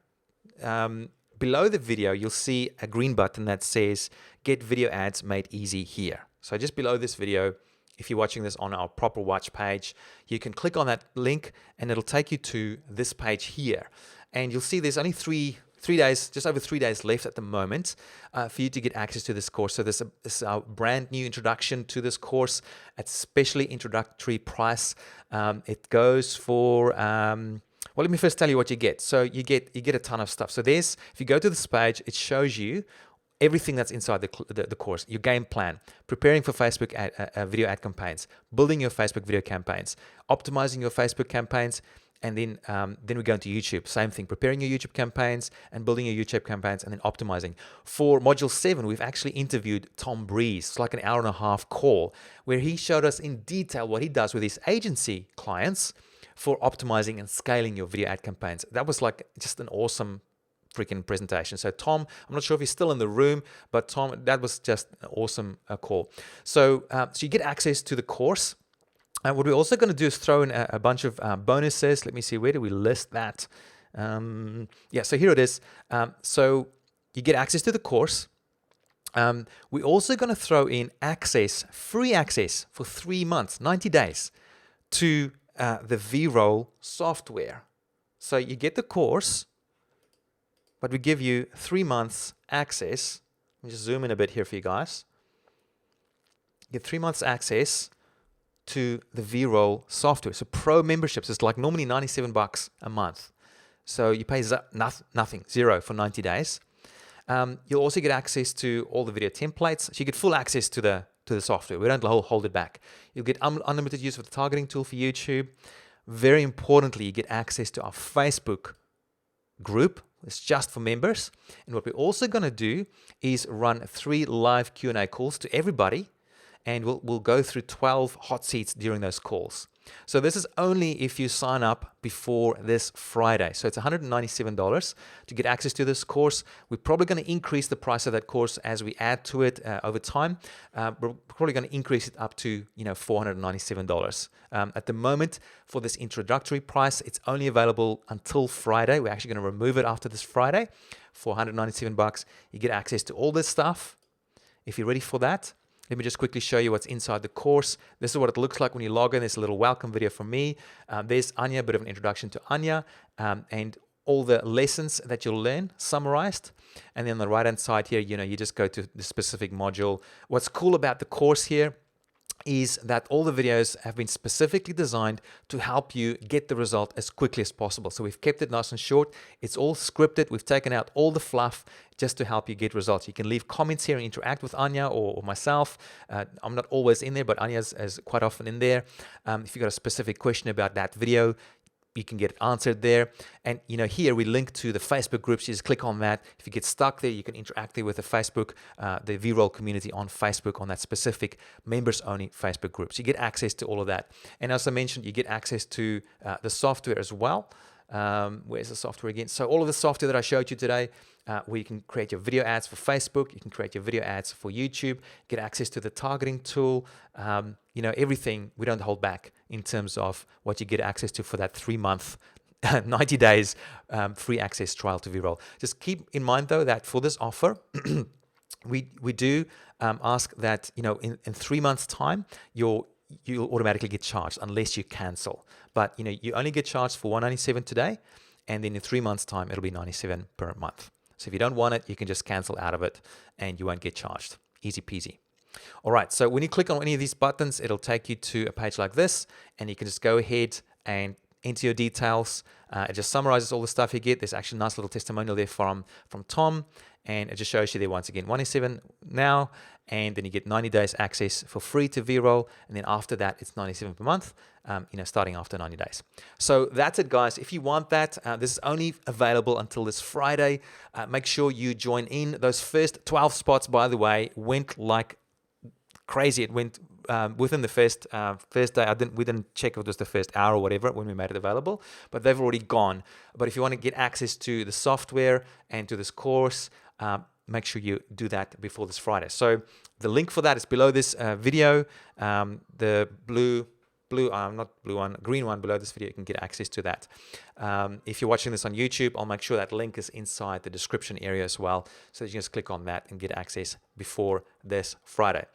below the video, you'll see a green button that says Get Video Ads Made Easy here. So just below this video, if you're watching this on our proper watch page, you can click on that link and it'll take you to this page here. And you'll see there's only 3 days, just over 3 days left at the moment for you to get access to this course. So this is our brand new introduction to this course at specially introductory price. It goes for, well, let me first tell you what you get. So you get a ton of stuff. So if you go to this page, it shows you everything that's inside the course, your game plan, preparing for Facebook video ad campaigns, building your Facebook video campaigns, optimizing your Facebook campaigns, and then we go into YouTube. Same thing, preparing your YouTube campaigns and building your YouTube campaigns and then optimizing. For Module 7, we've actually interviewed Tom Breeze. It's like an hour-and-a-half call where he showed us in detail what he does with his agency clients for optimizing and scaling your video ad campaigns. That was like just an awesome freaking presentation. So Tom, I'm not sure if he's still in the room, but Tom, that was just an awesome call. So you get access to the course. What we're also going to do is throw in a bunch of bonuses. Let me see, where do we list that? Yeah, so here it is. So you get access to the course. We're also going to throw in access, free access for 3 months, 90 days to the V-Roll software. So you get the course, but we give you 3 months access. Let me just zoom in a bit here for you guys. You get 3 months access to the V-Roll software. So pro memberships is like normally $97 a month. So you pay nothing, zero for 90 days. You'll also get access to all the video templates. So you get full access to the software. We don't hold it back. You'll get unlimited use of the targeting tool for YouTube. Very importantly, you get access to our Facebook group. It's just for members. And what we're also going to do is run 3 live Q&A calls to everybody. And we'll go through 12 hot seats during those calls. So this is only if you sign up before this Friday. So it's $197 to get access to this course. We're probably going to increase the price of that course as we add to it over time. We're probably going to increase it up to $497. At the moment, for this introductory price, it's only available until Friday. We're actually going to remove it after this Friday for $197. You get access to all this stuff. If you're ready for that, let me just quickly show you what's inside the course. This is what it looks like when you log in. There's a little welcome video from me. There's Anya, a bit of an introduction to Anya, and all the lessons that you'll learn summarized. And then on the right-hand side here, you just go to the specific module. What's cool about the course here is that all the videos have been specifically designed to help you get the result as quickly as possible. So we've kept it nice and short. It's all scripted. We've taken out all the fluff just to help you get results. You can leave comments here and interact with Anya or myself. I'm not always in there, but Anya's is quite often in there. If you've got a specific question about that video, you can get it answered there. And here we link to the Facebook groups. You just click on that. If you get stuck there, you can interact there with the Facebook, the V-Roll community on Facebook, on that specific members-only Facebook group. So you get access to all of that. And as I mentioned, you get access to the software as well. Where's the software again? So all of the software that I showed you today, where you can create your video ads for Facebook, you can create your video ads for YouTube, get access to the targeting tool, everything. We don't hold back in terms of what you get access to for that 3-month, 90 days free access trial to V-Roll. Just keep in mind though that for this offer, we do ask that in 3 months' time you'll automatically get charged unless you cancel. But you only get charged for $197 today, and then in 3 months' time it'll be $97 per month. So if you don't want it, you can just cancel out of it and you won't get charged. Easy peasy. All right, so when you click on any of these buttons, it'll take you to a page like this, and you can just go ahead and enter your details. It just summarizes all the stuff you get. There's actually a nice little testimonial there from Tom, and it just shows you there once again, $197 now, and then you get 90 days access for free to V-Roll, and then after that, it's $97 per month, starting after 90 days. So that's it, guys. If you want that, this is only available until this Friday. Make sure you join in. Those first 12 spots, by the way, went like crazy. It went within the first day. We didn't check if it was the first hour or whatever when we made it available, but they've already gone. But if you want to get access to the software and to this course, make sure you do that before this Friday. So the link for that is below this video. The green one below this video, you can get access to that. If you're watching this on YouTube, I'll make sure that link is inside the description area as well, so that you can just click on that and get access before this Friday.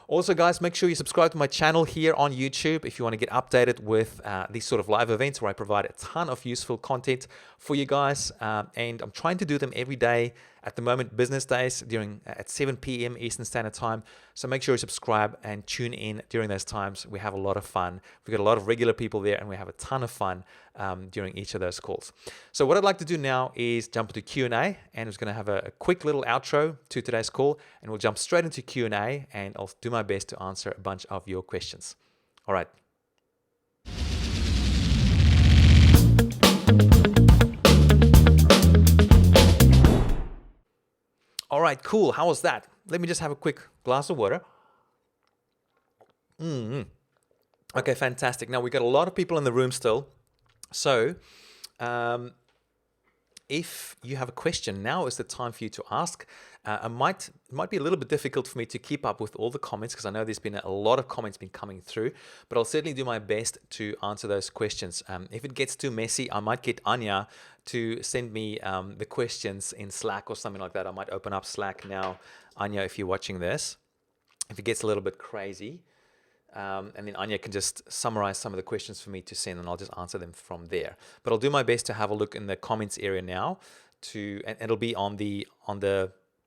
Also, guys, make sure you subscribe to my channel here on YouTube if you want to get updated with these sort of live events where I provide a ton of useful content for you guys. And I'm trying to do them every day. At the moment, business days at 7 p.m. Eastern Standard Time. So make sure you subscribe and tune in during those times. We have a lot of fun. We've got a lot of regular people there, and we have a ton of fun during each of those calls. So what I'd like to do now is jump into Q&A, and I'm just going to have a quick little outro to today's call, and we'll jump straight into Q&A, and I'll do my best to answer a bunch of your questions. All right. All right, cool. How was that? Let me just have a quick glass of water. Okay, fantastic. Now, we've got a lot of people in the room still. So, if you have a question, now is the time for you to ask. It might be a little bit difficult for me to keep up with all the comments because I know there's been a lot of comments been coming through, but I'll certainly do my best to answer those questions. If it gets too messy, I might get Anya to send me the questions in Slack or something like that. I might open up Slack now, Anya, if you're watching this. If it gets a little bit crazy, and then Anya can just summarize some of the questions for me to send, and I'll just answer them from there. But I'll do my best to have a look in the comments area now, and it'll be on the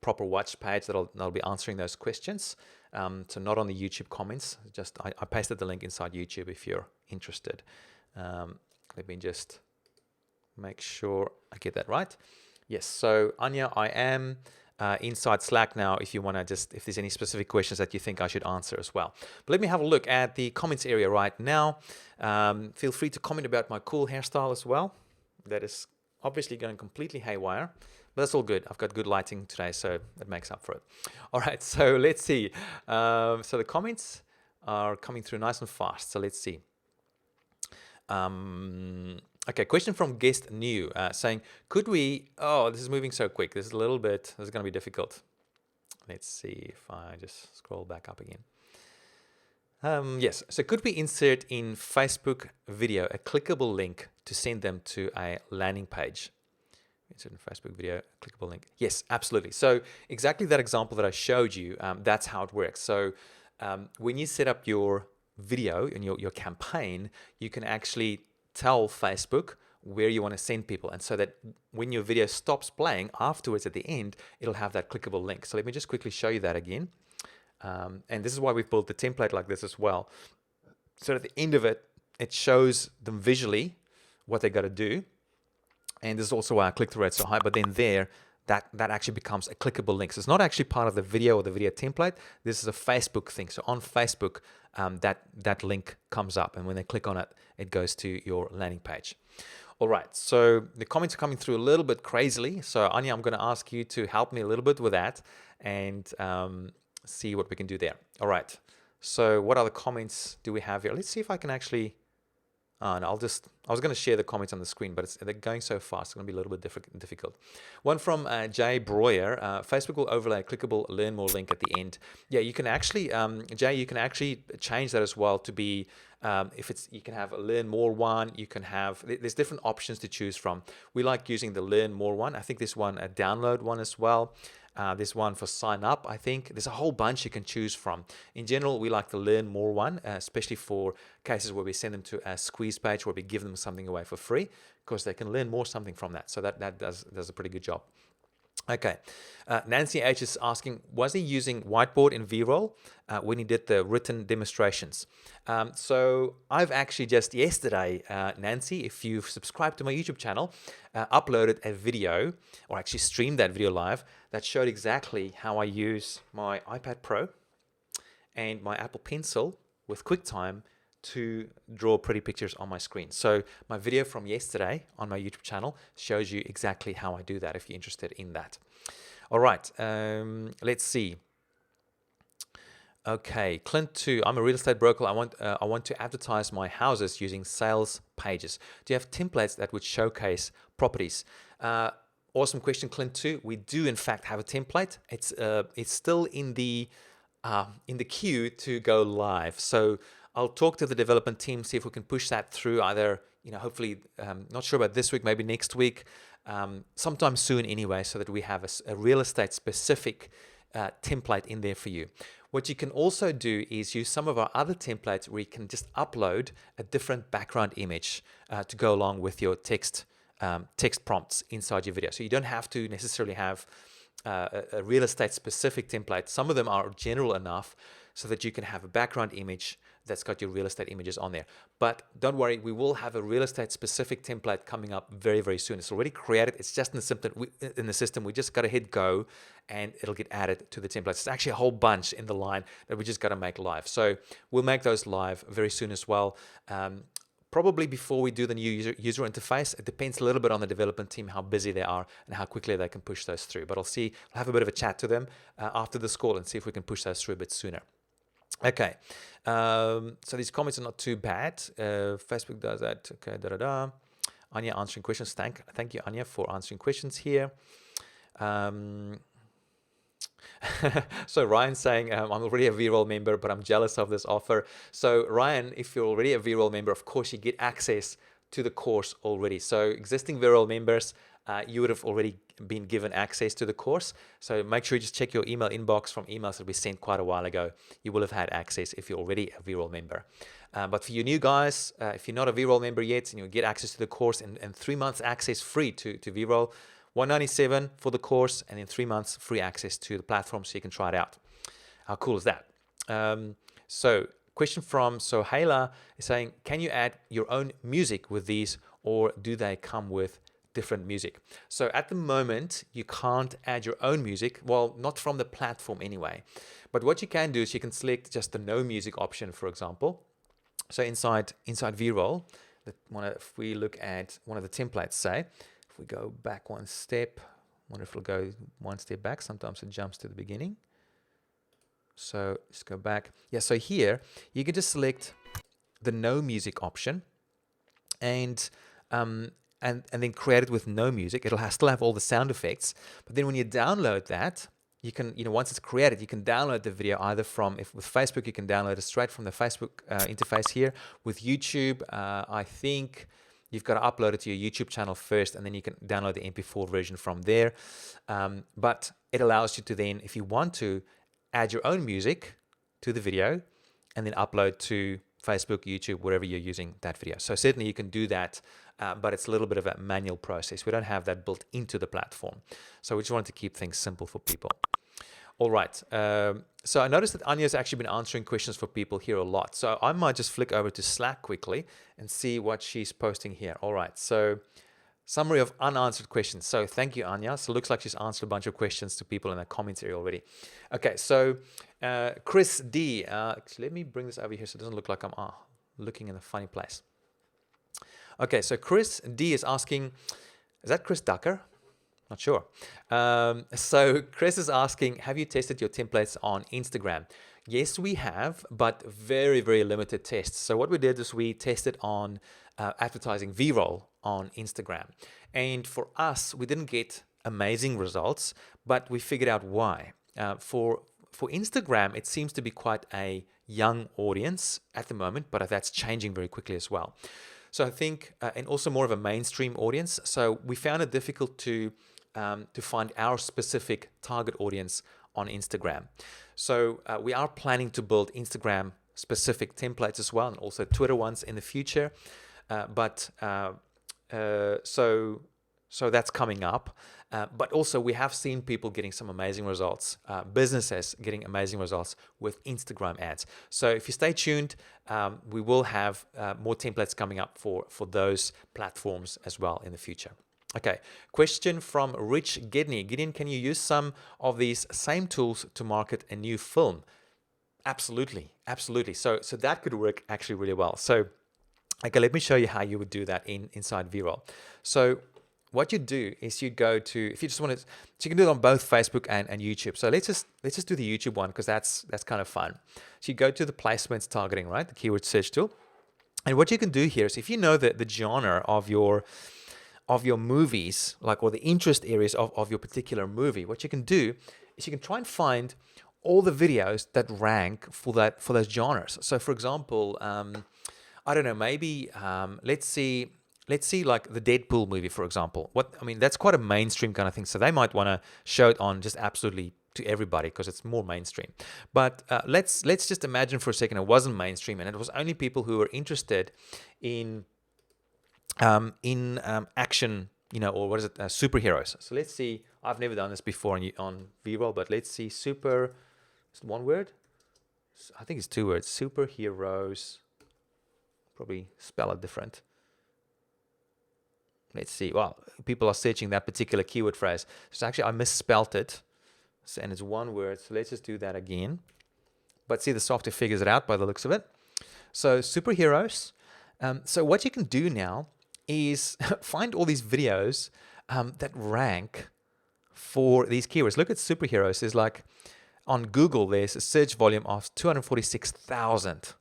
proper watch page that I'll be answering those questions. So not on the YouTube comments. Just I pasted the link inside YouTube if you're interested. Let me just make sure I get that right. Yes. So Anya, I am inside Slack now if you want to if there's any specific questions that you think I should answer as well. But let me have a look at the comments area right now. Feel free to comment about my cool hairstyle as well. That is obviously going completely haywire, but that's all good. I've got good lighting today, so it makes up for it. All right, so let's see. So the comments are coming through nice and fast. So let's see. Okay, question from guest new saying, could we, this is moving so quick. This is going to be difficult. Let's see if I just scroll back up again. Yes, so could we insert in Facebook video a clickable link to send them to a landing page? Insert in Facebook video, clickable link. Yes, absolutely. So exactly that example that I showed you, that's how it works. So when you set up your video and your campaign, you can actually tell Facebook where you want to send people, and so that when your video stops playing afterwards at the end, it'll have that clickable link. So let me just quickly show you that again. And this is why we've built the template like this as well. So at the end of it, it shows them visually what they got to do. And this is also why our click-through rate is so high. But then that actually becomes a clickable link. So it's not actually part of the video or the video template. This is a Facebook thing. So on Facebook, that link comes up. And when they click on it, it goes to your landing page. All right, so the comments are coming through a little bit crazily. So Anya, I'm going to ask you to help me a little bit with that and see what we can do there. All right, so what other comments do we have here? Let's see if I can actually... and I was going to share the comments on the screen, but they're going so fast, it's going to be a little bit difficult. One from Jay Breuer, Facebook will overlay a clickable learn more link at the end. Yeah, you can actually, Jay, you can actually change that as well to be, you can have a learn more one, you can have, there's different options to choose from. We like using the learn more one. I think there's one, a download one as well. There's one for sign up, I think. There's a whole bunch you can choose from. In general, we like the learn more one, especially for cases where we send them to a squeeze page where we give them something away for free, because they can learn more something from that. So that does a pretty good job. Okay, Nancy H is asking, was he using whiteboard in V-Roll when he did the written demonstrations? So I've actually just yesterday, Nancy, if you've subscribed to my YouTube channel, uploaded a video, or actually streamed that video live, that showed exactly how I use my iPad Pro and my Apple Pencil with QuickTime to draw pretty pictures on my screen. So my video from yesterday on my YouTube channel shows you exactly how I do that if you're interested in that. All right, let's see. Okay, Clint 2, I'm a real estate broker. I want to advertise my houses using sales pages. Do you have templates that would showcase properties? Awesome question, Clint 2. We do in fact have a template. It's still in the queue to go live. So I'll talk to the development team, see if we can push that through either, hopefully, not sure about this week, maybe next week, sometime soon anyway, so that we have a real estate specific template in there for you. What you can also do is use some of our other templates where you can just upload a different background image to go along with your text prompts inside your video. So you don't have to necessarily have a real estate specific template. Some of them are general enough so that you can have a background image that's got your real estate images on there. But don't worry, we will have a real estate specific template coming up very, very soon. It's already created. It's just in the system. We just got to hit go and it'll get added to the templates. It's actually a whole bunch in the line that we just got to make live. So we'll make those live very soon as well. Probably before we do the new user interface. It depends a little bit on the development team, how busy they are and how quickly they can push those through. But I'll have a bit of a chat to them after this call and see if we can push those through a bit sooner. Okay, so these comments are not too bad. Facebook does that. Okay, Anya answering questions. Thank you, Anya, for answering questions here. So Ryan saying, I'm already a VRoll member, but I'm jealous of this offer. So Ryan, if you're already a VRoll member, of course you get access to the course already. So existing VRoll members, you would have already been given access to the course. So make sure you just check your email inbox from emails that we sent quite a while ago. You will have had access if you're already a VRoll member. But for you new guys, if you're not a VRoll member yet, and you'll get access to the course and 3 months access free to VRoll, $197 for the course, and then 3 months free access to the platform so you can try it out. How cool is that? So question from Sohaila is saying, can you add your own music with these, or do they come with different music? So at the moment, you can't add your own music. Well, not from the platform anyway. But what you can do is you can select just the no music option, for example. So inside VRoll, if we look at one of the templates, say, if we go back one step, I wonder if it'll go one step back. Sometimes it jumps to the beginning. So just go back. Yeah, so here you can just select the no music option and then create it with no music. It'll still have all the sound effects. But then when you download that, you can, once it's created, you can download the video either from, with Facebook, you can download it straight from the Facebook interface here. With YouTube, I think you've got to upload it to your YouTube channel first, and then you can download the MP4 version from there. But it allows you to then, if you want to, add your own music to the video and then upload to Facebook, YouTube, wherever you're using that video. So certainly you can do that, but it's a little bit of a manual process. We don't have that built into the platform. So we just wanted to keep things simple for people. All right. So I noticed that Anya's actually been answering questions for people here a lot. So I might just flick over to Slack quickly and see what she's posting here. All right. So summary of unanswered questions. So thank you, Anya. So it looks like she's answered a bunch of questions to people in the comments area already. Okay. So Chris D. Actually, let me bring this over here so it doesn't look like I'm looking in a funny place. Okay. So Chris D is asking, is that Chris Ducker? Not sure. So Chris is asking, have you tested your templates on Instagram? Yes, we have, but very, very limited tests. So what we did is we tested on advertising VRoll on Instagram. And for us, we didn't get amazing results, but we figured out why. For Instagram, it seems to be quite a young audience at the moment, but that's changing very quickly as well. So I think, and also more of a mainstream audience. So we found it difficult to find our specific target audience on Instagram. So we are planning to build Instagram specific templates as well, and also Twitter ones in the future. So that's coming up. But also we have seen people getting some amazing results, businesses getting amazing results with Instagram ads. So if you stay tuned, we will have more templates coming up for those platforms as well in the future. Okay, question from Rich Gideon. Gideon, can you use some of these same tools to market a new film? Absolutely, absolutely. So that could work actually really well. So, okay, let me show you how you would do that inside VRoll. So what you do is you go to, if you just want to, so you can do it on both Facebook and YouTube. So let's just do the YouTube one because that's kind of fun. So you go to the placements targeting, right? The keyword search tool. And what you can do here is if you know the genre of your movies, like, or the interest areas of your particular movie, what you can do is you can try and find all the videos that rank for those genres. So for example, I don't know, maybe let's see like the Deadpool movie, for example. That's quite a mainstream kind of thing. So they might want to show it on just absolutely to everybody because it's more mainstream. But let's just imagine for a second it wasn't mainstream and it was only people who were interested in action, or what is it, superheroes. So let's see, I've never done this before on VRoll, but let's see, is it one word? I think it's 2 words, superheroes, probably spell it different. Let's see, well, people are searching that particular keyword phrase. So actually I misspelt it, and it's 1 word, so let's just do that again. But see, the software figures it out by the looks of it. So superheroes. So what you can do now is find all these videos that rank for these keywords. Look at superheroes. There's like, on Google, there's a search volume of 246,000.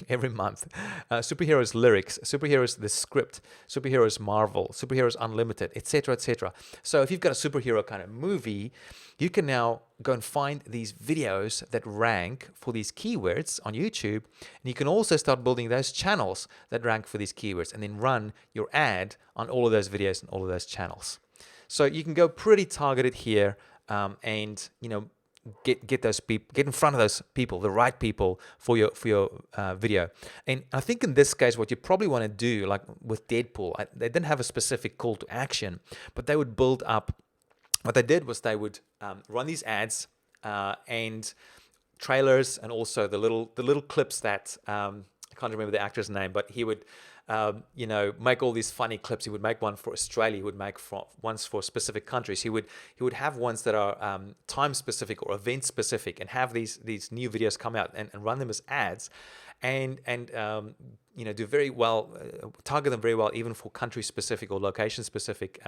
every month. Superheroes lyrics, superheroes the script, superheroes Marvel, superheroes Unlimited, etc., etc. So if you've got a superhero kind of movie, you can now go and find these videos that rank for these keywords on YouTube, and you can also start building those channels that rank for these keywords, and then run your ad on all of those videos and all of those channels. So you can go pretty targeted here, and get those people, get in front of those people, the right people for your video. And I think in this case, what you probably want to do, like with Deadpool, they didn't have a specific call to action, but they would build up. What they did was they would run these ads and trailers, and also the little clips that I can't remember the actor's name, but he would make all these funny clips. He would make one for Australia. He would make ones for specific countries. He would have ones that are time specific or event specific, and have these new videos come out and run them as ads, and do very well, target them very well, even for country specific or location specific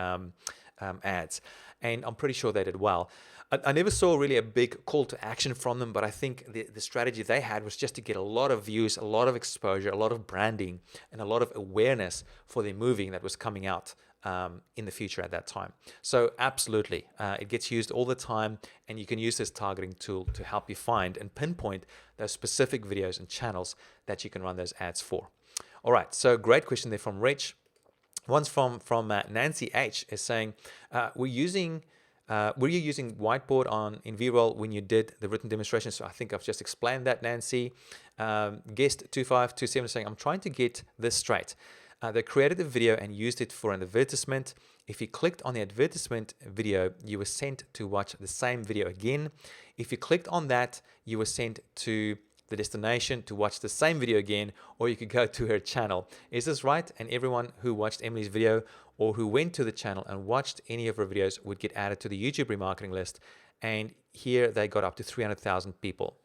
ads. And I'm pretty sure they did well. I never saw really a big call to action from them, but I think the strategy they had was just to get a lot of views, a lot of exposure, a lot of branding, and a lot of awareness for their movie that was coming out in the future at that time. So absolutely, it gets used all the time, and you can use this targeting tool to help you find and pinpoint those specific videos and channels that you can run those ads for. All right, so great question there from Rich. One's from Nancy H is saying, were you using whiteboard in VRoll when you did the written demonstration? So I think I've just explained that, Nancy. Guest 2527 is saying, I'm trying to get this straight. They created a video and used it for an advertisement. If you clicked on the advertisement video, you were sent to watch the same video again. If you clicked on that, you were sent to the destination to watch the same video again, or you could go to her channel. Is this right? And everyone who watched Emily's video or who went to the channel and watched any of her videos would get added to the YouTube remarketing list. And here they got up to 300,000 people.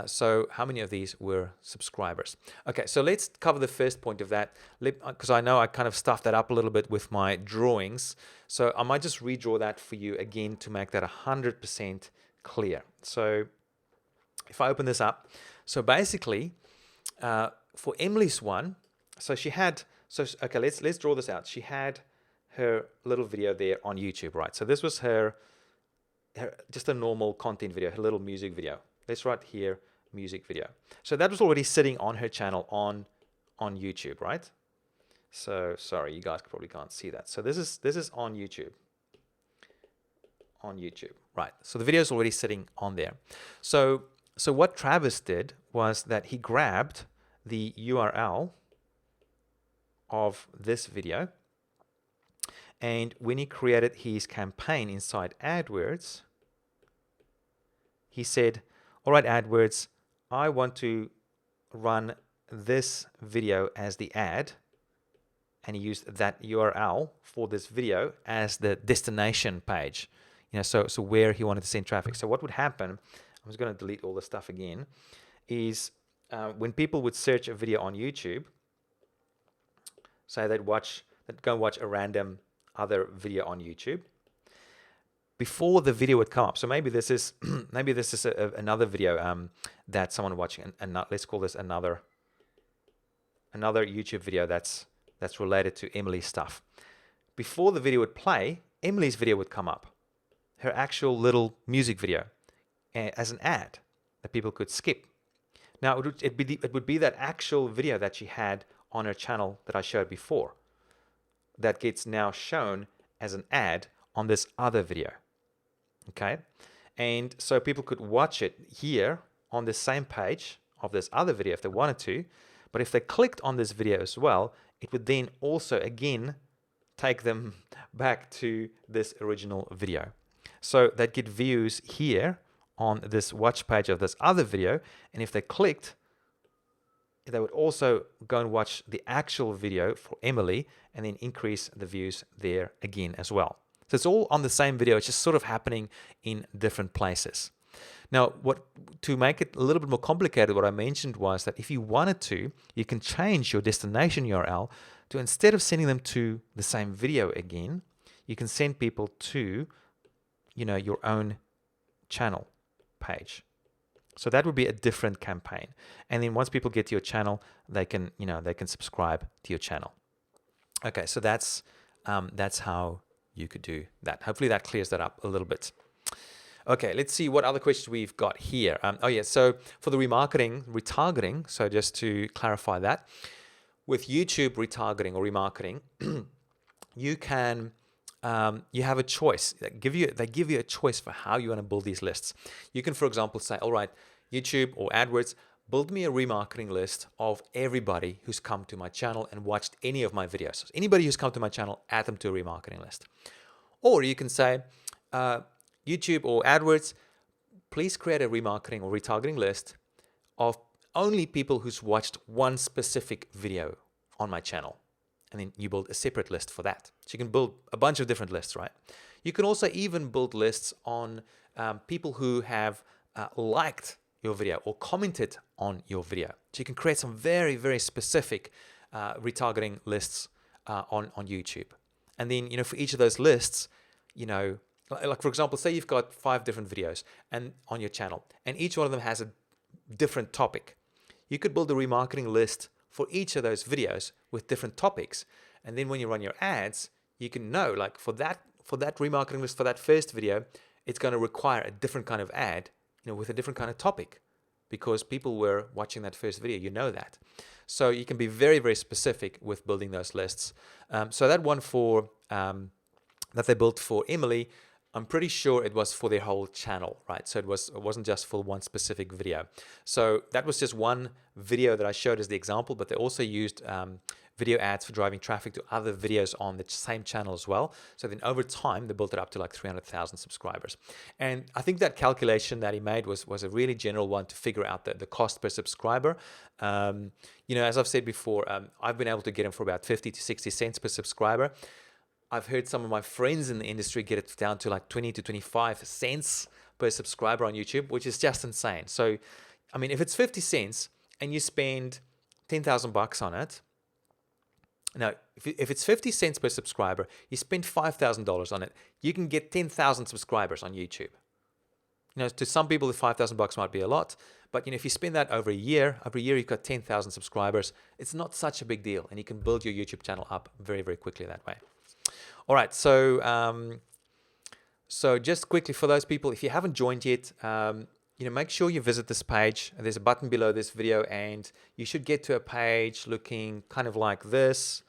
So how many of these were subscribers? Okay, so let's cover the first point of that, because I know I kind of stuffed that up a little bit with my drawings. So I might just redraw that for you again to make that 100% clear. So if I open this up, so basically, for Emily's one, so she had, okay, let's draw this out. She had her little video there on YouTube, right? So this was her just a normal content video, her little music video. Let's write here, music video. So that was already sitting on her channel on YouTube, right? So sorry, you guys probably can't see that. So this is on YouTube. On YouTube, right? So the video is already sitting on there. So what Travis did was that he grabbed the URL of this video, and when he created his campaign inside AdWords, he said, all right, AdWords, I want to run this video as the ad, and he used that URL for this video as the destination page, so where he wanted to send traffic. So what would happen, I'm just going to delete all the stuff again, is when people would search a video on YouTube, say they'd go and watch a random other video on YouTube, before the video would come up. So maybe this is another video that someone watching, and let's call this another YouTube video that's related to Emily's stuff. Before the video would play, Emily's video would come up, her actual little music video, as an ad that people could skip. Now it would be that actual video that she had on her channel that I showed before that gets now shown as an ad on this other video. Okay, and so people could watch it here on the same page of this other video if they wanted to, but if they clicked on this video as well, it would then also again take them back to this original video. So they'd get views here on this watch page of this other video, and if they clicked, they would also go and watch the actual video for Emily and then increase the views there again as well. So it's all on the same video, it's just sort of happening in different places. Now, to make it a little bit more complicated, what I mentioned was that if you wanted to, you can change your destination URL to, instead of sending them to the same video again, you can send people to, your own channel page. So that would be a different campaign. And then once people get to your channel, they can, they can subscribe to your channel. Okay, so that's how you could do that. Hopefully that clears that up a little bit. Okay, let's see what other questions we've got here. So for the retargeting, so just to clarify that, with YouTube retargeting or remarketing, you can you have a choice. They give you a choice for how you want to build these lists. You can, for example, say, all right, YouTube or AdWords, build me a remarketing list of everybody who's come to my channel and watched any of my videos. So anybody who's come to my channel, add them to a remarketing list. Or you can say, YouTube or AdWords, please create a remarketing or retargeting list of only people who's watched one specific video on my channel. And then you build a separate list for that. So you can build a bunch of different lists, right? You can also even build lists on people who have liked your video or commented on your video. So you can create some very, very specific retargeting lists on YouTube. And then, for each of those lists, like for example, say you've got 5 different videos and on your channel, and each one of them has a different topic. You could build a remarketing list for each of those videos with different topics. And then when you run your ads, you can know, like for that remarketing list for that first video, it's going to require a different kind of ad, with a different kind of topic, because people were watching that first video, that. So you can be very, very specific with building those lists. So that one that they built for Emily, I'm pretty sure it was for their whole channel, right? So it wasn't just for one specific video. So that was just one video that I showed as the example, but they also used video ads for driving traffic to other videos on the same channel as well. So then over time, they built it up to like 300,000 subscribers. And I think that calculation that he made was a really general one to figure out the cost per subscriber. As I've said before, I've been able to get him for about 50 to 60 cents per subscriber. I've heard some of my friends in the industry get it down to like 20 to 25 cents per subscriber on YouTube, which is just insane. So, if it's 50 cents and you spend 10,000 bucks on it, now, if it's 50 cents per subscriber, you spend $5,000 on it, you can get 10,000 subscribers on YouTube. To some people, the 5,000 bucks might be a lot, but if you spend that over a year you've got 10,000 subscribers. It's not such a big deal, and you can build your YouTube channel up very, very quickly that way. All right, so just quickly for those people, if you haven't joined yet, make sure you visit this page. There's a button below this video, and you should get to a page looking kind of like this,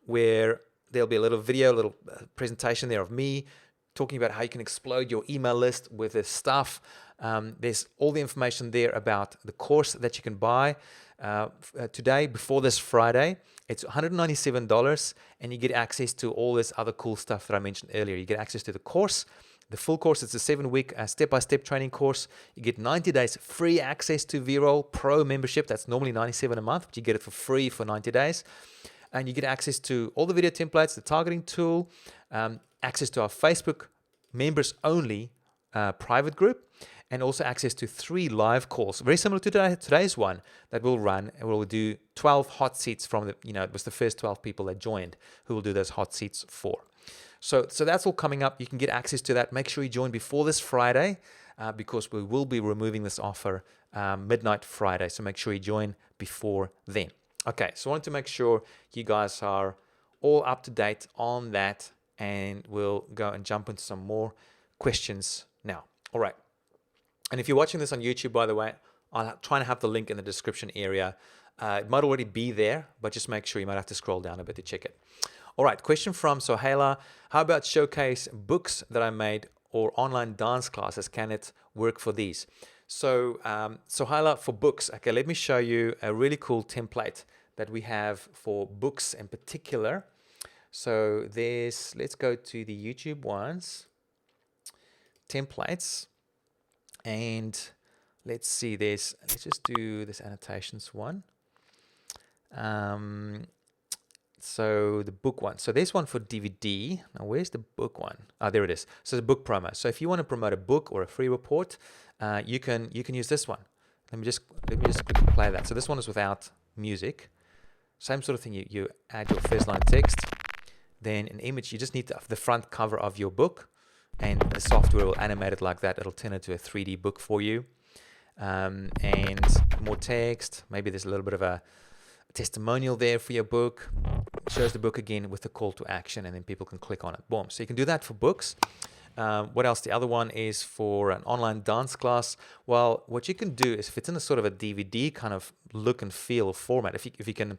where there'll be a little video, a little presentation there of me talking about how you can explode your email list with this stuff. There's all the information there about the course that you can buy today before this Friday. It's $197, and you get access to all this other cool stuff that I mentioned earlier. You get access to the course, the full course. It's a 7-week step-by-step training course. You get 90 days free access to VRoll Pro membership. That's normally $97 a month, but you get it for free for 90 days. And you get access to all the video templates, the targeting tool, access to our Facebook members-only private group, and also access to 3 live calls, very similar to today's one, that we'll run. And we'll do 12 hot seats from it was the first 12 people that joined who will do those hot seats for. So that's all coming up. You can get access to that. Make sure you join before this Friday, because we will be removing this offer midnight Friday. So make sure you join before then. Okay, so I wanted to make sure you guys are all up to date on that, and we'll go and jump into some more questions now. All right. And if you're watching this on YouTube, by the way, I'll try and have the link in the description area. It might already be there, but just make sure you might have to scroll down a bit to check it. All right, question from Sohaila. How about showcase books that I made or online dance classes? Can it work for these? So Sohaila, for books, okay, let me show you a really cool template that we have for books in particular. So let's go to the YouTube ones, templates. And let's see, let's just do this annotations one. So the book one. So there's one for DVD. Now, where's the book one? Oh, there it is. So the book promo. So if you want to promote a book or a free report, you can use this one. Let me just quickly play that. So this one is without music. Same sort of thing. You add your first line text, then an image. You just need the front cover of your book, and the software will animate it like that. It'll turn into a 3D book for you. and more text. Maybe there's a little bit of a testimonial there for your book. It shows the book again with the call to action, and then people can click on it. Boom. So you can do that for books. What else? The other one is for an online dance class. Well, what you can do is, if it's in a sort of a DVD kind of look and feel format, if you can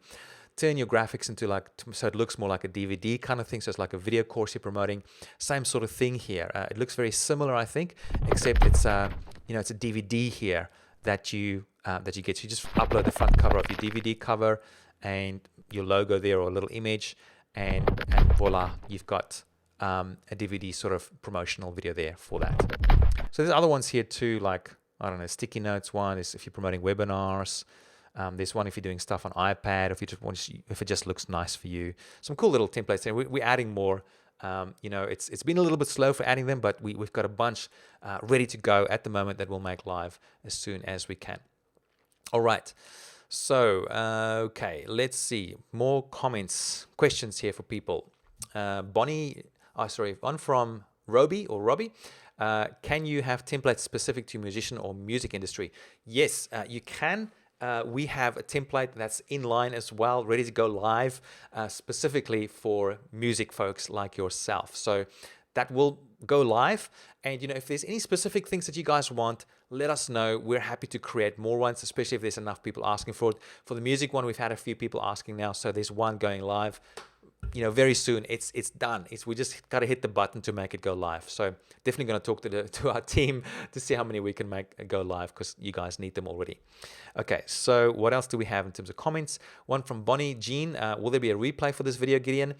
turn your graphics into like, so it looks more like a DVD kind of thing, so it's like a video course you're promoting, same sort of thing here. It looks very similar, I think, except it's it's a DVD here that you get. So you just upload the front cover of your DVD cover and your logo there, or a little image, and voila, you've got a DVD sort of promotional video there for that. So there's other ones here too, like, I don't know, sticky notes one is if you're promoting webinars. There's one if you're doing stuff on iPad, if it just looks nice for you. Some cool little templates there. We're adding more. It's been a little bit slow for adding them, but we've got a bunch ready to go at the moment that we'll make live as soon as we can. All right. So, okay, let's see. More comments, questions here for people. One from Robbie. Can you have templates specific to musician or music industry? Yes, you can. We have a template that's in line as well, ready to go live, specifically for music folks like yourself. So that will go live. And if there's any specific things that you guys want, let us know. We're happy to create more ones, especially if there's enough people asking for it. For the music one, we've had a few people asking now, so there's one going live. Very soon. It's done. We just got to hit the button to make it go live. So definitely going to talk to our team to see how many we can make go live, because you guys need them already. Okay, so what else do we have in terms of comments? One from Bonnie Jean. Will there be a replay for this video, Gideon?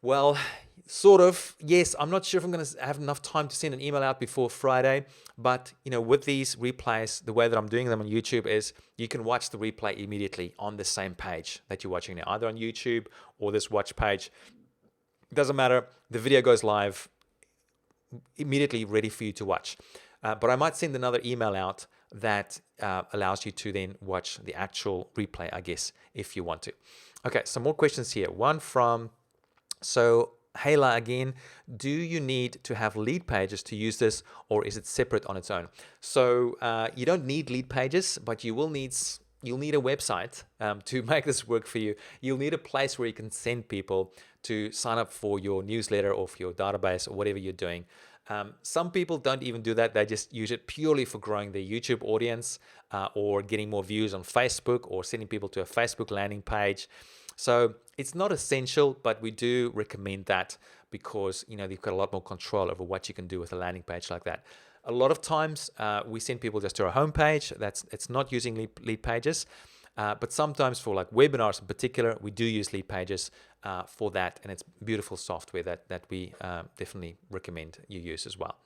Well, sort of. Yes, I'm not sure if I'm going to have enough time to send an email out before Friday. But, with these replays, the way that I'm doing them on YouTube is you can watch the replay immediately on the same page that you're watching now, either on YouTube or this watch page. It doesn't matter. The video goes live immediately, ready for you to watch. But I might send another email out that allows you to then watch the actual replay, I guess, if you want to. Okay, some more questions here. One from... Hayla again, do you need to have lead pages to use this, or is it separate on its own? So you don't need lead pages, but you'll need a website to make this work for you. You'll need a place where you can send people to sign up for your newsletter or for your database or whatever you're doing. Some people don't even do that. They just use it purely for growing their YouTube audience or getting more views on Facebook or sending people to a Facebook landing page. So it's not essential, but we do recommend that because, you've got a lot more control over what you can do with a landing page like that. A lot of times we send people just to our homepage. It's not using lead pages. But sometimes for like webinars in particular, we do use lead pages for that. And it's beautiful software that we definitely recommend you use as well.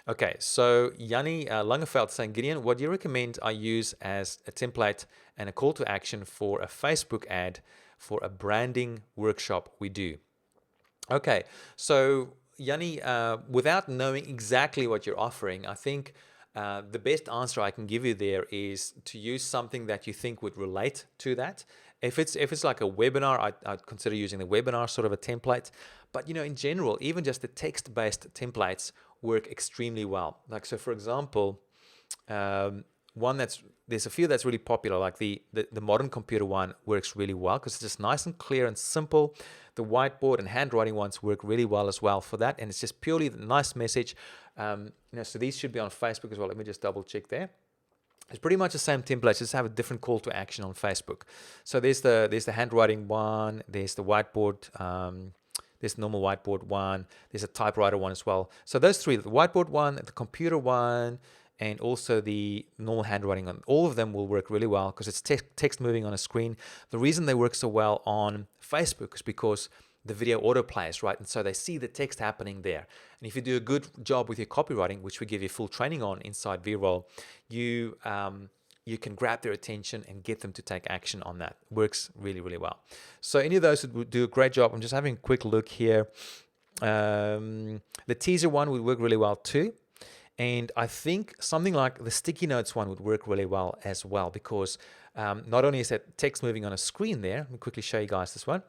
Okay, so Yanni Langeveld saying, Gideon, what do you recommend I use as a template and a call to action for a Facebook ad for a branding workshop we do? Okay, so Yanni, without knowing exactly what you're offering, I think the best answer I can give you there is to use something that you think would relate to that. If it's like a webinar, I'd consider using the webinar sort of a template. But in general, even just the text-based templates work extremely well. Like, so for example, there's a few that's really popular, like the modern computer one works really well because it's just nice and clear and simple. The whiteboard and handwriting ones work really well as well for that, and it's just purely the nice message. So these should be on Facebook as well. Let me just double check there. It's pretty much the same template, just have a different call to action on Facebook. So there's the handwriting one, there's the whiteboard, there's the normal whiteboard one, there's a typewriter one as well. So those three, the whiteboard one, the computer one, and also the normal handwriting one, all of them will work really well because it's text moving on a screen. The reason they work so well on Facebook is because the video autoplays, right? And so they see the text happening there. And if you do a good job with your copywriting, which we give you full training on inside VRoll, you can grab their attention and get them to take action on that. Works really, really well. So any of those would do a great job. I'm just having a quick look here. The teaser one would work really well too. And I think something like the sticky notes one would work really well as well, because not only is that text moving on a screen there, let me quickly show you guys this one.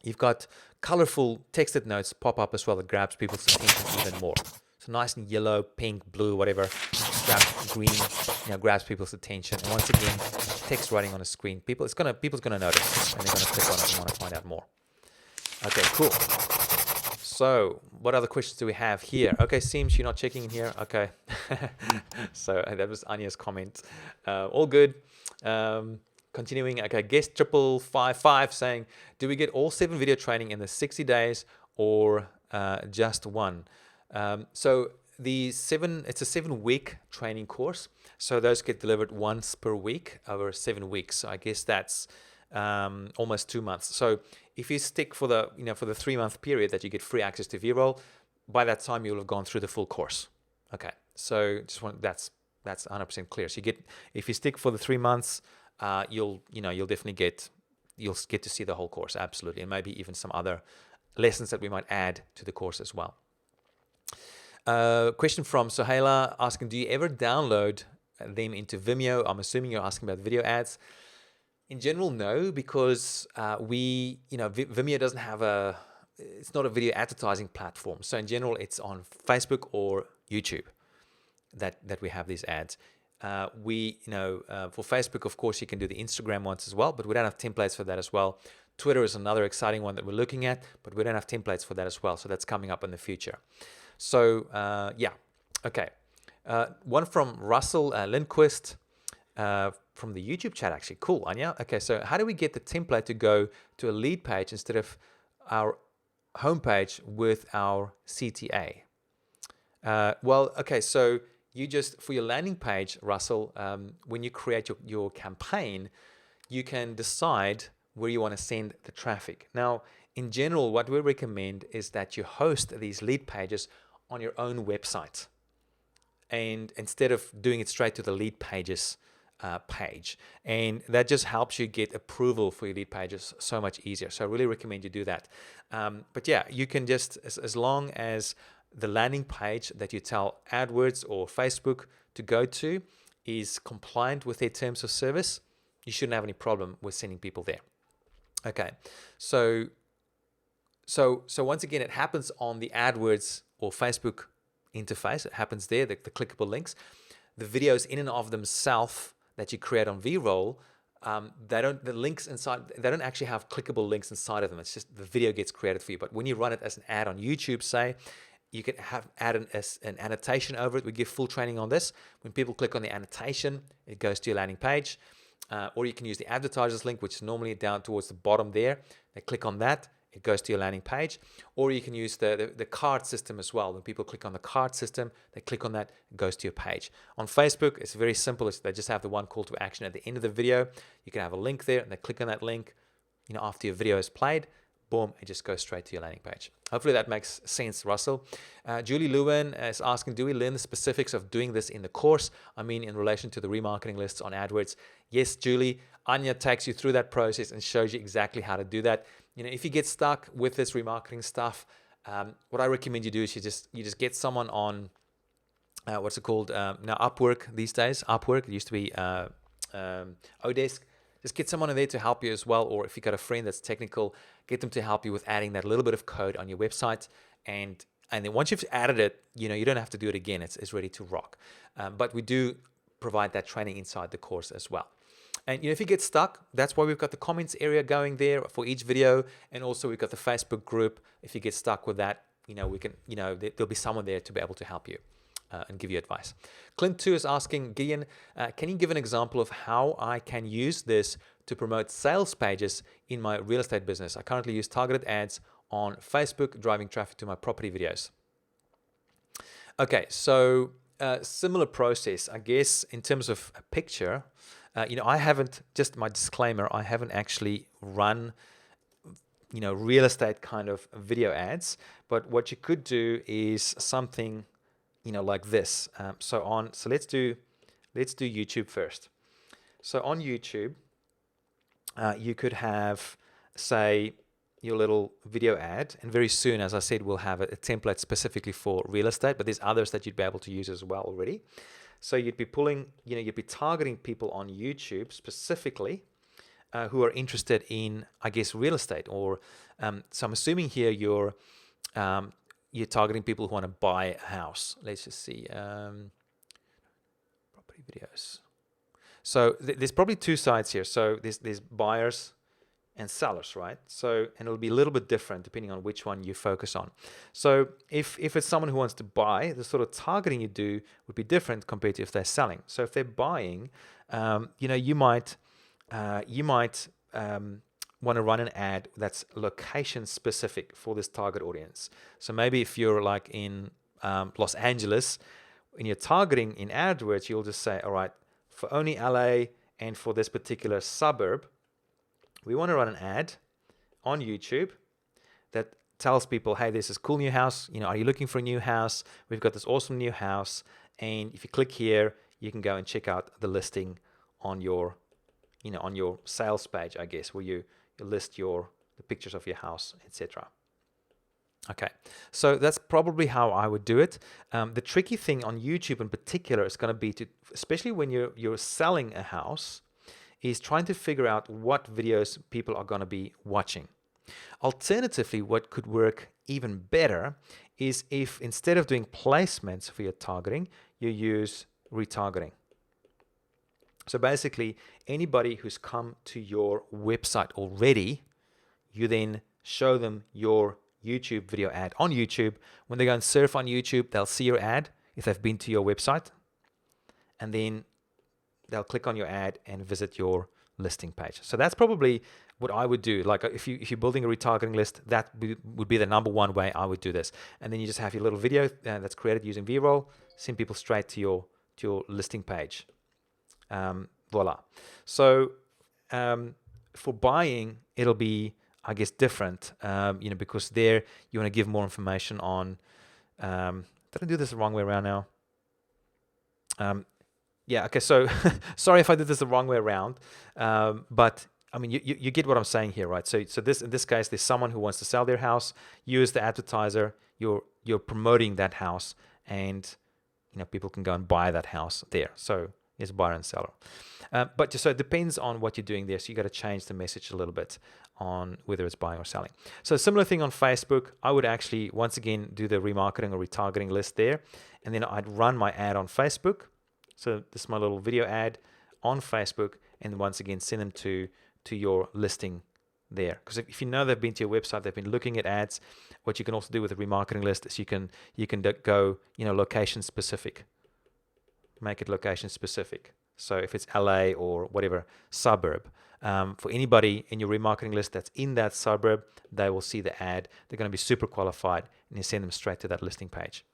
You've got colorful texted notes pop up as well that grabs people's attention even more. So nice and yellow, pink, blue, whatever. grabs green, grabs people's attention. And once again, text writing on a screen, people's gonna notice, and they're gonna click on it and want to find out more. Okay, cool. So, what other questions do we have here? Okay, seems you're not checking in here. Okay. So, that was Anya's comment. All good. Continuing. Okay, guest 5555 saying, do we get all 7 video training in the 60 days or just one? So, it's a 7-week training course. So, those get delivered once per week over 7 weeks. So, I guess that's almost 2 months. So if you stick for the 3-month period that you get free access to VRoll, by that time you'll have gone through the full course. Okay, so that's 100% clear. So if you stick for the 3 months, you'll definitely get to see the whole course, absolutely, and maybe even some other lessons that we might add to the course as well. Question from Sohaila asking, do you ever download them into Vimeo? I'm assuming you're asking about video ads. In general, no, because Vimeo doesn't have it's not a video advertising platform. So in general, it's on Facebook or YouTube that we have these ads. For Facebook, of course, you can do the Instagram ones as well, but we don't have templates for that as well. Twitter is another exciting one that we're looking at, but we don't have templates for that as well. So that's coming up in the future. So yeah, okay. One from Russell Lindquist. From the YouTube chat, actually. Cool, Anya. Okay, so how do we get the template to go to a lead page instead of our homepage with our CTA? Well, okay, so for your landing page, Russell, when you create your campaign, you can decide where you want to send the traffic. Now, in general, what we recommend is that you host these lead pages on your own website, and instead of doing it straight to the lead pages page, and that just helps you get approval for your lead pages so much easier. So I really recommend you do that. But yeah, you can just, as long as the landing page that you tell AdWords or Facebook to go to is compliant with their terms of service, you shouldn't have any problem with sending people there. Okay, so once again, it happens on the AdWords or Facebook interface. It happens there, the clickable links. The videos in and of themselves that you create on VRoll, the links inside, they don't actually have clickable links inside of them. It's just the video gets created for you. But when you run it as an ad on YouTube, say, you can add an annotation over it. We give full training on this. When people click on the annotation, it goes to your landing page. Or you can use the advertisers link, which is normally down towards the bottom there. They click on that, it goes to your landing page. Or you can use the card system as well. When people click on the card system, they click on that, it goes to your page. On Facebook, it's very simple. They just have the one call to action at the end of the video. You can have a link there, and they click on that link. After your video is played, boom, it just goes straight to your landing page. Hopefully that makes sense, Russell. Julie Lewin is asking, do we learn the specifics of doing this in the course? I mean, in relation to the remarketing lists on AdWords. Yes, Julie, Anya takes you through that process and shows you exactly how to do that. If you get stuck with this remarketing stuff, what I recommend you do is you just get someone on, what's it called? Now Upwork these days. Upwork, it used to be Odesk. Just get someone in there to help you as well, or if you've got a friend that's technical, get them to help you with adding that little bit of code on your website. And then once you've added it, you don't have to do it again. It's ready to rock. But we do provide that training inside the course as well. And if you get stuck, that's why we've got the comments area going there for each video, and also we've got the Facebook group. If you get stuck with that, we can, there'll be someone there to be able to help you and give you advice. Clint 2 is asking, Gideon, can you give an example of how I can use this to promote sales pages in my real estate business? I currently use targeted ads on Facebook, driving traffic to my property videos. Okay, so similar process, I guess, in terms of a picture. I haven't, just my disclaimer, I haven't actually run, real estate kind of video ads. But what you could do is something, like this. So let's do YouTube first. So on YouTube, you could have, say, your little video ad, and very soon, as I said, we'll have a template specifically for real estate, but there's others that you'd be able to use as well already. So you'd be pulling, you'd be targeting people on YouTube specifically who are interested in, I guess, real estate, or so I'm assuming here you're targeting people who want to buy a house. Let's just see. property videos. So there's probably two sides here. So there's buyers and sellers, right? So, and it'll be a little bit different depending on which one you focus on. So if it's someone who wants to buy, the sort of targeting you do would be different compared to if they're selling. So if they're buying, you might want to run an ad that's location specific for this target audience. So maybe if you're like in Los Angeles, when you're targeting in AdWords, you'll just say, all right, for only LA and for this particular suburb, we want to run an ad on YouTube that tells people, hey, there's this cool new house. Are you looking for a new house? We've got this awesome new house. And if you click here, you can go and check out the listing on your, on your sales page, I guess, where you list the pictures of your house, etc. Okay, so that's probably how I would do it. The tricky thing on YouTube in particular is going to be to, especially when you're selling a house, is trying to figure out what videos people are going to be watching. Alternatively, what could work even better is if instead of doing placements for your targeting, you use retargeting. So basically, anybody who's come to your website already, you then show them your YouTube video ad on YouTube. When they go and surf on YouTube, they'll see your ad if they've been to your website, and then they'll click on your ad and visit your listing page. So that's probably what I would do. Like if you're building a retargeting list, that would be the number one way I would do this. And then you just have your little video that's created using V-Roll, send people straight to your listing page. Voila. So for buying, it'll be, I guess, different, because there you want to give more information on. Did I do this the wrong way around now? Yeah, okay, so sorry if I did this the wrong way around, but I mean, you get what I'm saying here, right? So this, in this case, there's someone who wants to sell their house. You as the advertiser, you're promoting that house, and people can go and buy that house there. So it's buyer and seller. But so it depends on what you're doing there. So you got to change the message a little bit on whether it's buying or selling. So similar thing on Facebook, I would actually once again do the remarketing or retargeting list there, and then I'd run my ad on Facebook. So this is my little video ad on Facebook, and once again send them to your listing there. Because if you know they've been to your website, they've been looking at ads. What you can also do with a remarketing list is you can go location specific, make it location specific. So if it's LA or whatever suburb, for anybody in your remarketing list that's in that suburb, they will see the ad. They're going to be super qualified, and you send them straight to that listing page.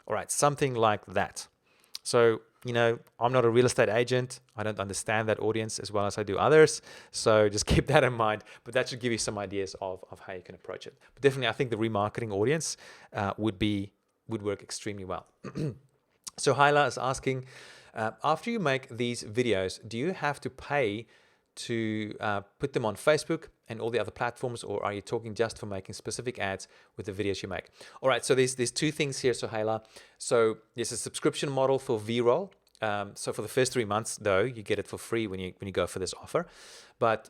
All right, something like that. So, I'm not a real estate agent. I don't understand that audience as well as I do others. So just keep that in mind. But that should give you some ideas of how you can approach it. But definitely, I think the remarketing audience would work extremely well. So Hyla is asking, after you make these videos, do you have to pay to put them on Facebook and all the other platforms, or are you talking just for making specific ads with the videos you make? All right, so there's two things here, Sohaila. So there's a subscription model for V-Roll. So for the first 3 months, though, you get it for free when you go for this offer. But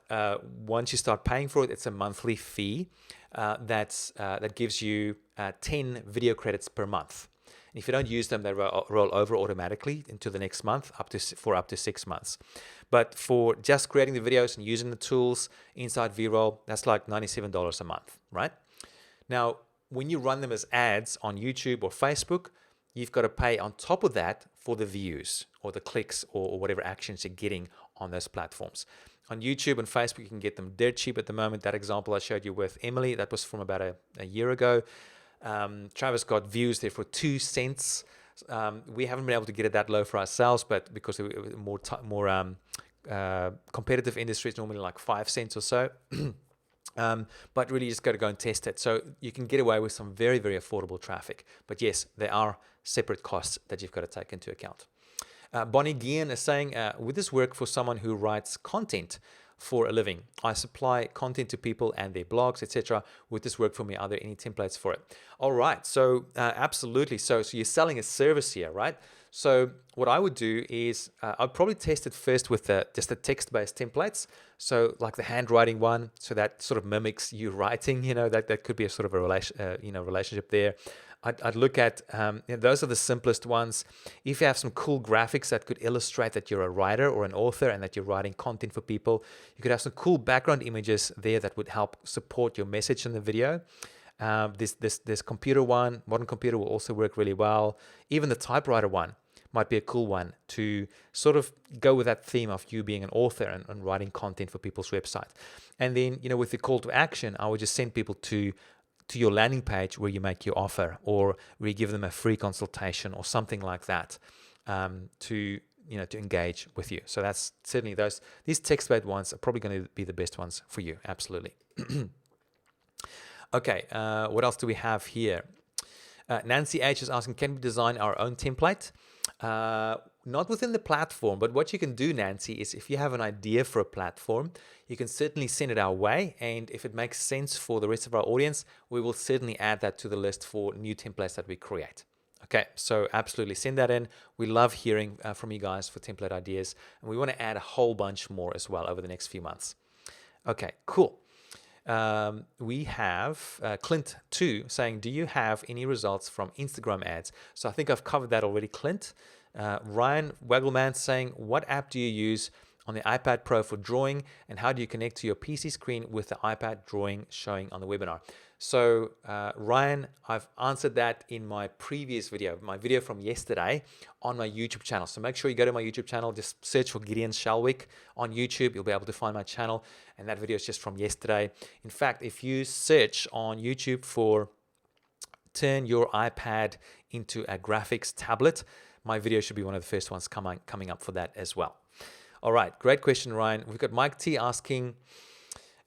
once you start paying for it, it's a monthly fee that gives you 10 video credits per month. And if you don't use them, they roll over automatically into the next month for up to 6 months. But for just creating the videos and using the tools inside V-Roll, that's like $97 a month, right? Now, when you run them as ads on YouTube or Facebook, you've got to pay on top of that for the views or the clicks or whatever actions you're getting on those platforms. On YouTube and Facebook, you can get them dirt cheap at the moment. That example I showed you with Emily, that was from about a year ago. Travis got views there for 2 cents. We haven't been able to get it that low for ourselves, but because it was more competitive industry, it's normally like 5 cents or so. But really, you just got to go and test it. So you can get away with some very, very affordable traffic. But yes, there are separate costs that you've got to take into account. Bonnie Gideon is saying, would this work for someone who writes content for a living? I supply content to people and their blogs, etc. Would this work for me? Are there any templates for it? All right, so absolutely. So you're selling a service here, right? So what I would do is I'd probably test it first with just the text-based templates. So like the handwriting one, so that sort of mimics you writing. That could be a sort of a relationship there. I'd look at, those are the simplest ones. If you have some cool graphics that could illustrate that you're a writer or an author and that you're writing content for people, you could have some cool background images there that would help support your message in the video. This computer one, modern computer, will also work really well. Even the typewriter one might be a cool one to sort of go with that theme of you being an author and writing content for people's website. And then, with the call to action, I would just send people to your landing page where you make your offer, or where you give them a free consultation or something like that, to engage with you. So that's certainly these text-based ones are probably going to be the best ones for you. Absolutely. Okay, what else do we have here? Nancy H is asking, can we design our own template? Not within the platform, but what you can do, Nancy, is if you have an idea for a platform, you can certainly send it our way. And if it makes sense for the rest of our audience, we will certainly add that to the list for new templates that we create. Okay, so absolutely send that in. We love hearing from you guys for template ideas. And we want to add a whole bunch more as well over the next few months. Okay, cool. We have Clint 2 saying, do you have any results from Instagram ads? So I think I've covered that already, Clint. Ryan Waggleman saying, what app do you use on the iPad Pro for drawing, and how do you connect to your PC screen with the iPad drawing showing on the webinar? So Ryan, I've answered that in my previous video, my video from yesterday on my YouTube channel. So make sure you go to my YouTube channel, just search for Gideon Shalwick on YouTube. You'll be able to find my channel, and that video is just from yesterday. In fact, if you search on YouTube for turn your iPad into a graphics tablet, my video should be one of the first ones coming up for that as well. All right, great question, Ryan. We've got Mike T asking,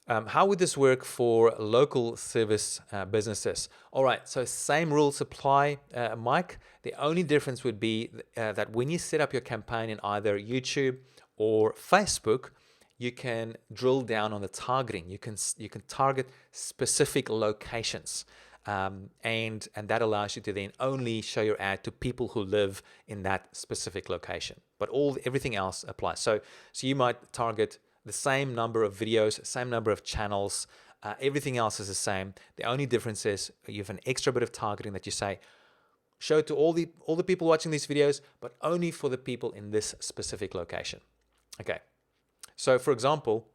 how would this work for local service businesses? All right, so same rules apply, Mike. The only difference would be that when you set up your campaign in either YouTube or Facebook, you can drill down on the targeting. You can target specific locations, and that allows you to then only show your ad to people who live in that specific location. But everything else applies. So you might target the same number of videos, same number of channels. Everything else is the same. The only difference is you have an extra bit of targeting that you say, show to all the people watching these videos, but only for the people in this specific location. Okay. So for example,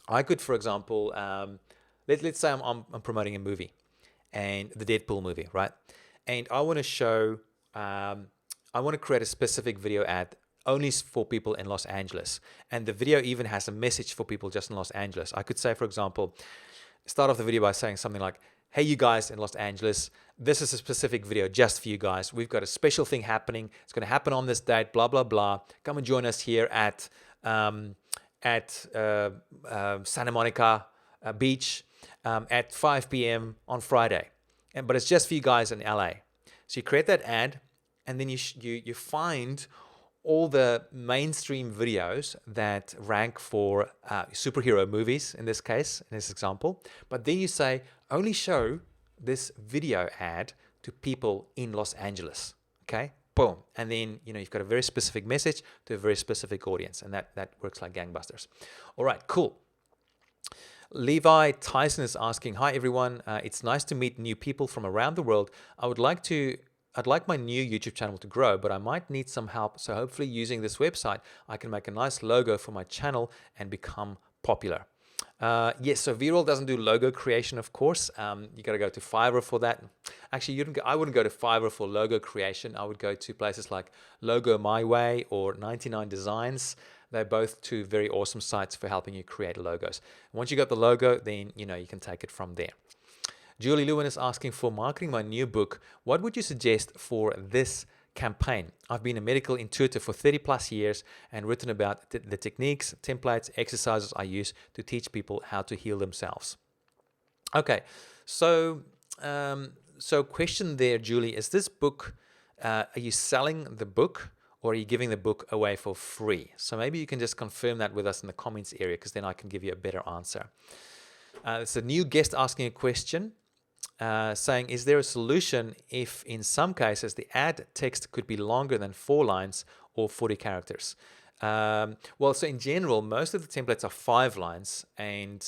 I could, let's say I'm promoting a movie, and the Deadpool movie, right? And I want to show, I want to create a specific video ad only for people in Los Angeles. And the video even has a message for people just in Los Angeles. I could say, for example, start off the video by saying something like, hey, you guys in Los Angeles, this is a specific video just for you guys. We've got a special thing happening. It's going to happen on this date, blah, blah, blah. Come and join us here at Santa Monica Beach at 5 p.m. on Friday. But it's just for you guys in LA. So you create that ad, and then you find all the mainstream videos that rank for superhero movies, in this case, in this example. But then you say, only show this video ad to people in Los Angeles. Okay, boom. And then, you've got a very specific message to a very specific audience, and that works like gangbusters. All right, cool. Levi Tyson is asking, hi everyone, it's nice to meet new people from around the world. I'd like my new YouTube channel to grow, but I might need some help. So hopefully using this website, I can make a nice logo for my channel and become popular. Yes, so VRoll doesn't do logo creation, of course. You got to go to Fiverr for that. Actually, I wouldn't go to Fiverr for logo creation. I would go to places like Logo My Way or 99 Designs. They're both two very awesome sites for helping you create logos. Once you got the logo, then you can take it from there. Julie Lewin is asking, for marketing my new book, what would you suggest for this campaign? I've been a medical intuitive for 30 plus years and written about the techniques, templates, exercises I use to teach people how to heal themselves. Okay, so question there, Julie, is this book, are you selling the book, or are you giving the book away for free? So maybe you can just confirm that with us in the comments area, because then I can give you a better answer. It's a new guest asking a question, saying, is there a solution if in some cases the ad text could be longer than 4 lines or 40 characters? Well, so in general, most of the templates are 5 lines and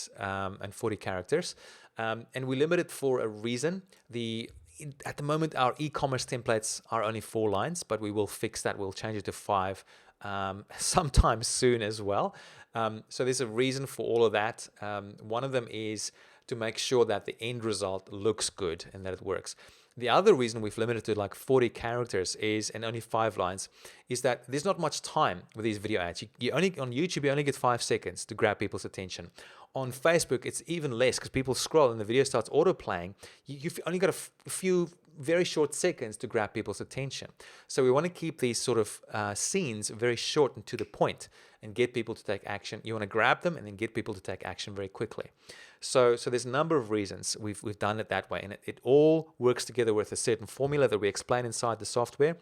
40 characters. And we limit it for a reason. at the moment, our e-commerce templates are only 4 lines, but we will fix that. We'll change it to 5 sometime soon as well. So there's a reason for all of that. One of them is to make sure that the end result looks good and that it works. The other reason we've limited to like 40 characters is, and only 5 lines, is that there's not much time with these video ads. You only on YouTube, you only get 5 seconds to grab people's attention. On Facebook, it's even less because people scroll and the video starts auto-playing. You've only got a few very short seconds to grab people's attention. So we want to keep these sort of scenes very short and to the point and get people to take action. You want to grab them and then get people to take action very quickly. So there's a number of reasons we've done it that way, and it all works together with a certain formula that we explain inside the software,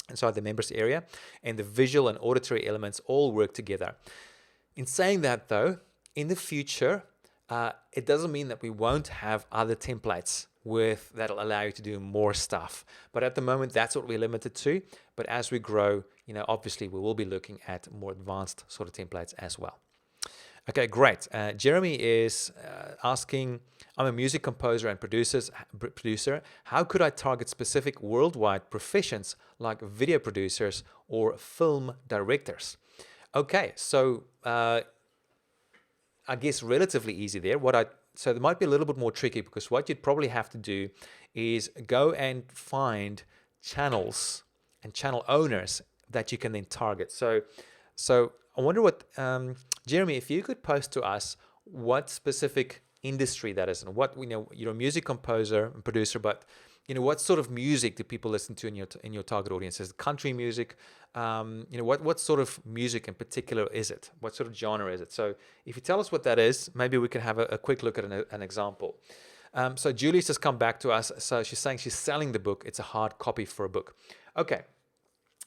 inside the members area, and the visual and auditory elements all work together. In saying that though, in the future, it doesn't mean that we won't have other templates that'll allow you to do more stuff. But at the moment, that's what we're limited to. But as we grow, obviously we will be looking at more advanced sort of templates as well. Okay, great. Jeremy is asking, I'm a music composer and producer. How could I target specific worldwide professions like video producers or film directors? Okay, so I guess relatively easy there. So it might be a little bit more tricky, because what you'd probably have to do is go and find channels and channel owners that you can then target. So I wonder what, Jeremy, if you could post to us what specific industry that is, and what, you're a music composer and producer, but what sort of music do people listen to in your target audience? Is it country music? What sort of music in particular is it? What sort of genre is it? So if you tell us what that is, maybe we can have a quick look at an example. So Julie's just come back to us. So she's saying she's selling the book. It's a hard copy for a book. Okay.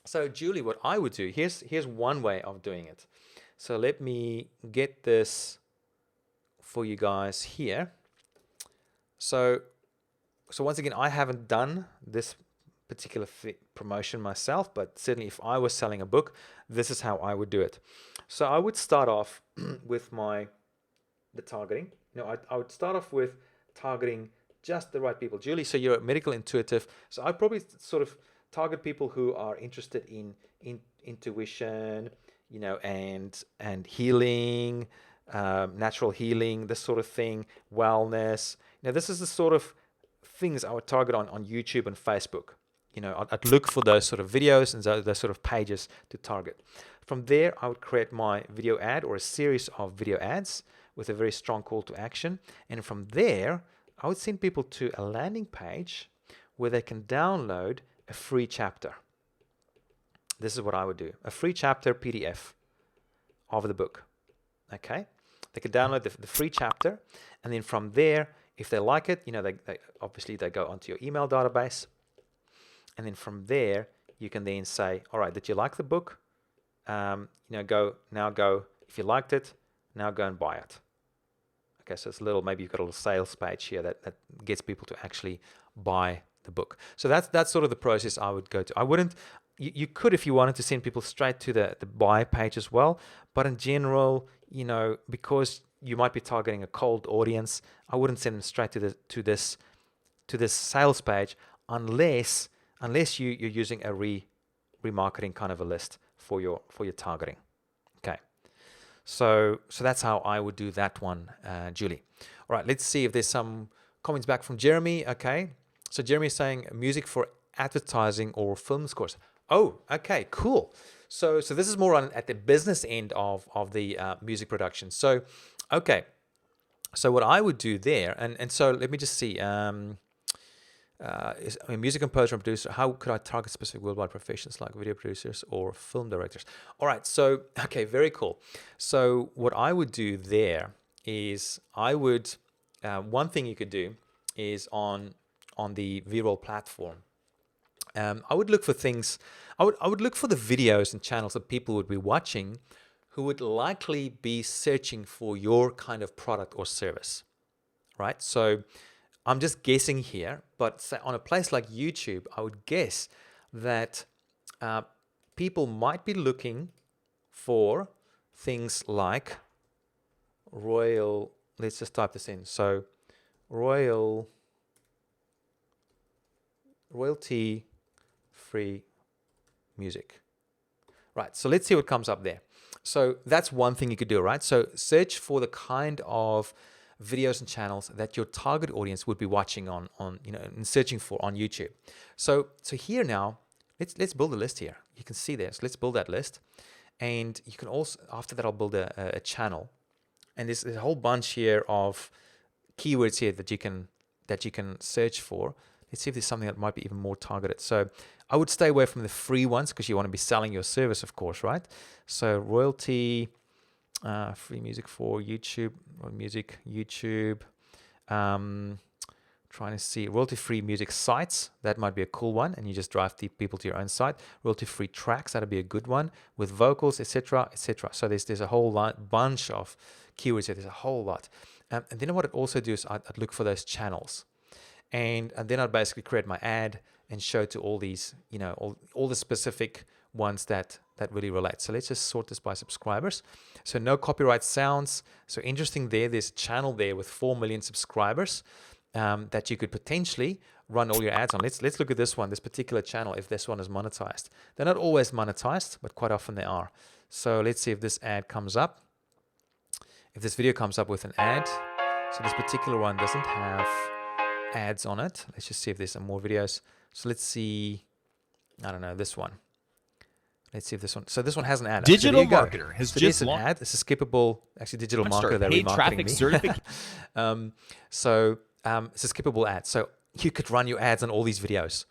So Julie, what I would do, here's one way of doing it. So let me get this for you guys here. So once again, I haven't done this particular promotion myself, but certainly if I was selling a book, this is how I would do it. So I would start off with the targeting. I would start off with targeting just the right people. Julie, so you're a medical intuitive. So I'd probably sort of target people who are interested in intuition, and healing, natural healing, this sort of thing, wellness. This is the sort of things I would target on YouTube and Facebook. I'd look for those sort of videos and those sort of pages to target. From there, I would create my video ad or a series of video ads with a very strong call to action. And from there, I would send people to a landing page where they can download a free chapter. This is what I would do. A free chapter PDF of the book. Okay? They could download the free chapter, and then from there, if they like it, they go onto your email database, and then from there you can then say, all right, did you like the book? Go. If you liked it, now go and buy it. Okay, so it's maybe you've got a little sales page here that gets people to actually buy the book. So that's sort of the process I would go to. I wouldn't. You could, if you wanted, to send people straight to the buy page as well, but in general, because you might be targeting a cold audience, I wouldn't send them straight to this sales page unless you're using a remarketing kind of a list for your targeting. Okay, so that's how I would do that one, Julie. All right, let's see if there's some comments back from Jeremy. Okay, so Jeremy is saying music for advertising or film scores. Oh, okay, cool. So this is more at the business end of the music production. So, okay. So what I would do there, and so let me just see. Music composer and producer. How could I target specific worldwide professions like video producers or film directors? All right. So, okay, very cool. So what I would do there is one thing you could do is on the VRoll platform. I would look for things. I would look for the videos and channels that people would be watching who would likely be searching for your kind of product or service, right? So I'm just guessing here, but say on a place like YouTube, I would guess that people might be looking for things like royal. Let's just type this in. So royal royalty-free music. Right, so let's see what comes up there. So that's one thing you could do, right? So search for the kind of videos and channels that your target audience would be watching on and searching for on YouTube. So here now, let's build a list here. You can see this. Let's build that list, and you can also, after that, I'll build a channel, and there's a whole bunch here of keywords here that you can search for. Let's see if there's something that might be even more targeted. So I would stay away from the free ones because you want to be selling your service, of course, right? So royalty, free music for YouTube, or music, YouTube. Trying to see royalty-free music sites. That might be a cool one, and you just drive the people to your own site. Royalty-free tracks, that'd be a good one with vocals, etc., etc. So there's a whole bunch of keywords here. There's a whole lot. And then what I'd also do is I'd look for those channels. And then I'd basically create my ad and show to all these, all the specific ones that really relate. So let's just sort this by subscribers. So no copyright sounds. So interesting there. There's a channel there with 4 million subscribers that you could potentially run all your ads on. Let's look at this one, this particular channel, if this one is monetized. They're not always monetized, but quite often they are. So let's see if this ad comes up. If this video comes up with an ad. So this particular one doesn't have ads on it. Let's just see if there's some more videos. So let's see, I don't know, this one. Let's see if this one. So this one has an ad. Digital marketer has just an ad. It's a skippable, actually, digital marketer. They're paid remarketing traffic me. certificate. It's a skippable ad. So you could run your ads on all these videos.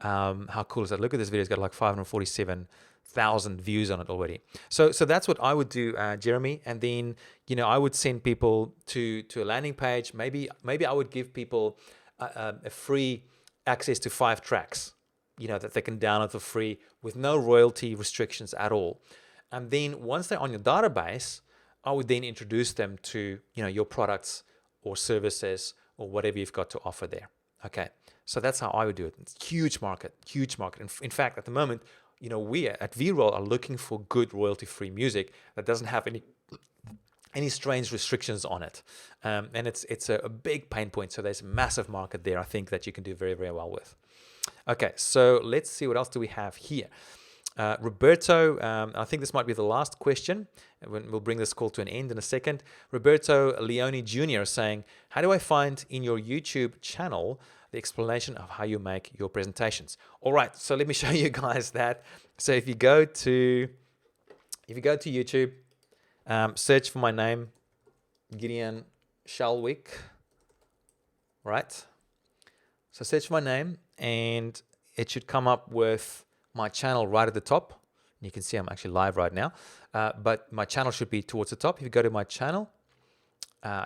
How cool is that? Look at this video. It's got like 547,000 views on it already. So that's what I would do, Jeremy. And then, I would send people to a landing page. Maybe I would give people a free access to 5 tracks, that they can download for free with no royalty restrictions at all. And then once they're on your database, I would then introduce them to, your products or services or whatever you've got to offer there. Okay. So that's how I would do it. It's huge market. In fact, at the moment, we at VRoll are looking for good royalty-free music that doesn't have any strange restrictions on it. And it's a big pain point. So there's a massive market there, I think, that you can do very, very well with. Okay, so let's see, what else do we have here? Roberto, I think this might be the last question. We'll bring this call to an end in a second. Roberto Leone Jr. is saying, how do I find in your YouTube channel the explanation of how you make your presentations? All right, so let me show you guys that. So if you go to YouTube, search for my name, Gideon Shalwick, right? So search for my name, and it should come up with my channel right at the top. You can see I'm actually live right now, but my channel should be towards the top. If you go to my channel,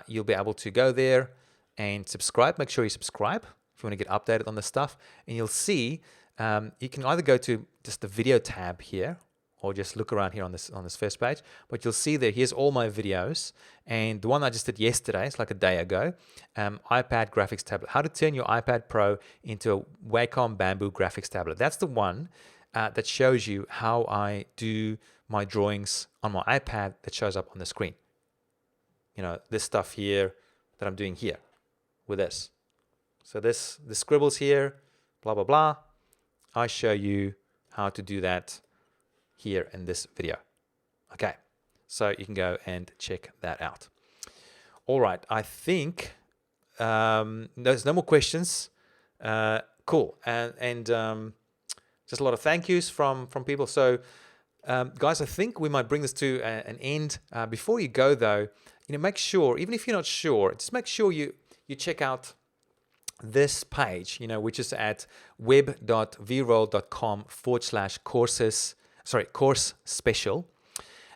you'll be able to go there and subscribe. Make sure you subscribe if you want to get updated on the stuff. And you'll see you can either go to just the video tab here, or just look around here on this first page. But you'll see there, here's all my videos. And the one I just did yesterday, it's like a day ago, iPad graphics tablet. How to turn your iPad Pro into a Wacom Bamboo graphics tablet. That's the one that shows you how I do my drawings on my iPad that shows up on the screen. This stuff here that I'm doing here with this. So the scribbles here, blah, blah, blah. I show you how to do that here in this video. Okay, so you can go and check that out. All right, I think there's no more questions. Cool, and just a lot of thank yous from people. So guys, I think we might bring this to an end. Before you go though, make sure, even if you're not sure, just make sure you check out this page, which is at web.vroll.com/course special.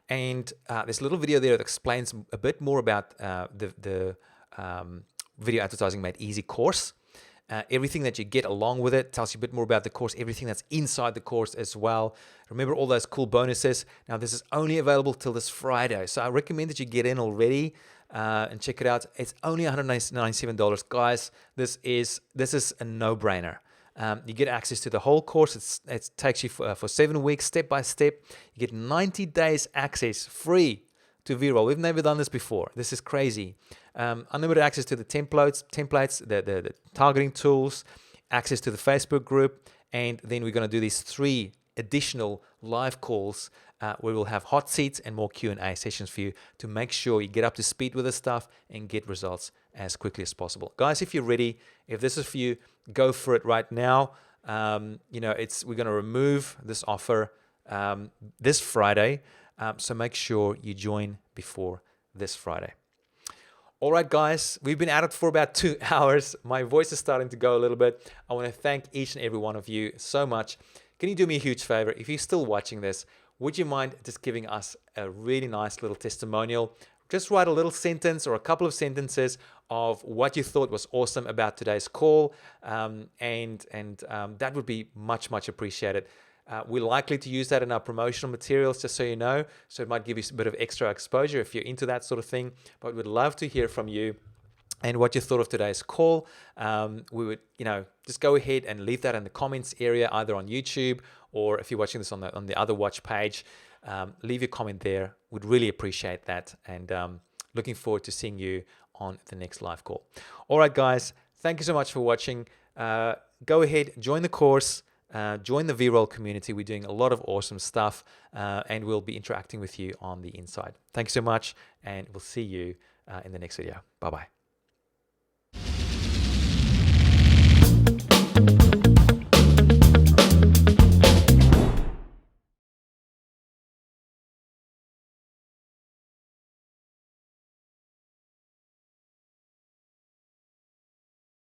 And there's a little video there that explains a bit more about the video advertising made easy course. Everything that you get along with it tells you a bit more about the course, everything that's inside the course as well. Remember all those cool bonuses. Now this is only available till this Friday, so I recommend that you get in already and check it out. It's only $197, guys. This is a no-brainer. You get access to the whole course. It takes you for 7 weeks, step by step. You get 90 days access free to VRoll. We've never done this before. This is crazy. Unlimited access to the templates, the targeting tools, access to the Facebook group, and then we're going to do these 3 additional live calls where we'll have hot seats and more Q&A sessions for you to make sure you get up to speed with this stuff and get results as quickly as possible. Guys, if you're ready, if this is for you, go for it right now. We're going to remove this offer this Friday, so make sure you join before this Friday. All right, guys, we've been at it for about 2 hours. My voice is starting to go a little bit. I want to thank each and every one of you so much. Can you do me a huge favor? If you're still watching this, would you mind just giving us a really nice little testimonial? Just write a little sentence or a couple of sentences of what you thought was awesome about today's call, and that would be much, much appreciated. We're likely to use that in our promotional materials, just so you know, so it might give you a bit of extra exposure if you're into that sort of thing, but we'd love to hear from you and what you thought of today's call. We would, just go ahead and leave that in the comments area, either on YouTube or if you're watching this on the other watch page, leave your comment there. We'd really appreciate that, and looking forward to seeing you on the next live call. All right, guys, thank you so much for watching. Go ahead, join the course, join the VRoll community. We're doing a lot of awesome stuff, and we'll be interacting with you on the inside. Thank you so much, and we'll see you in the next video. Bye-bye.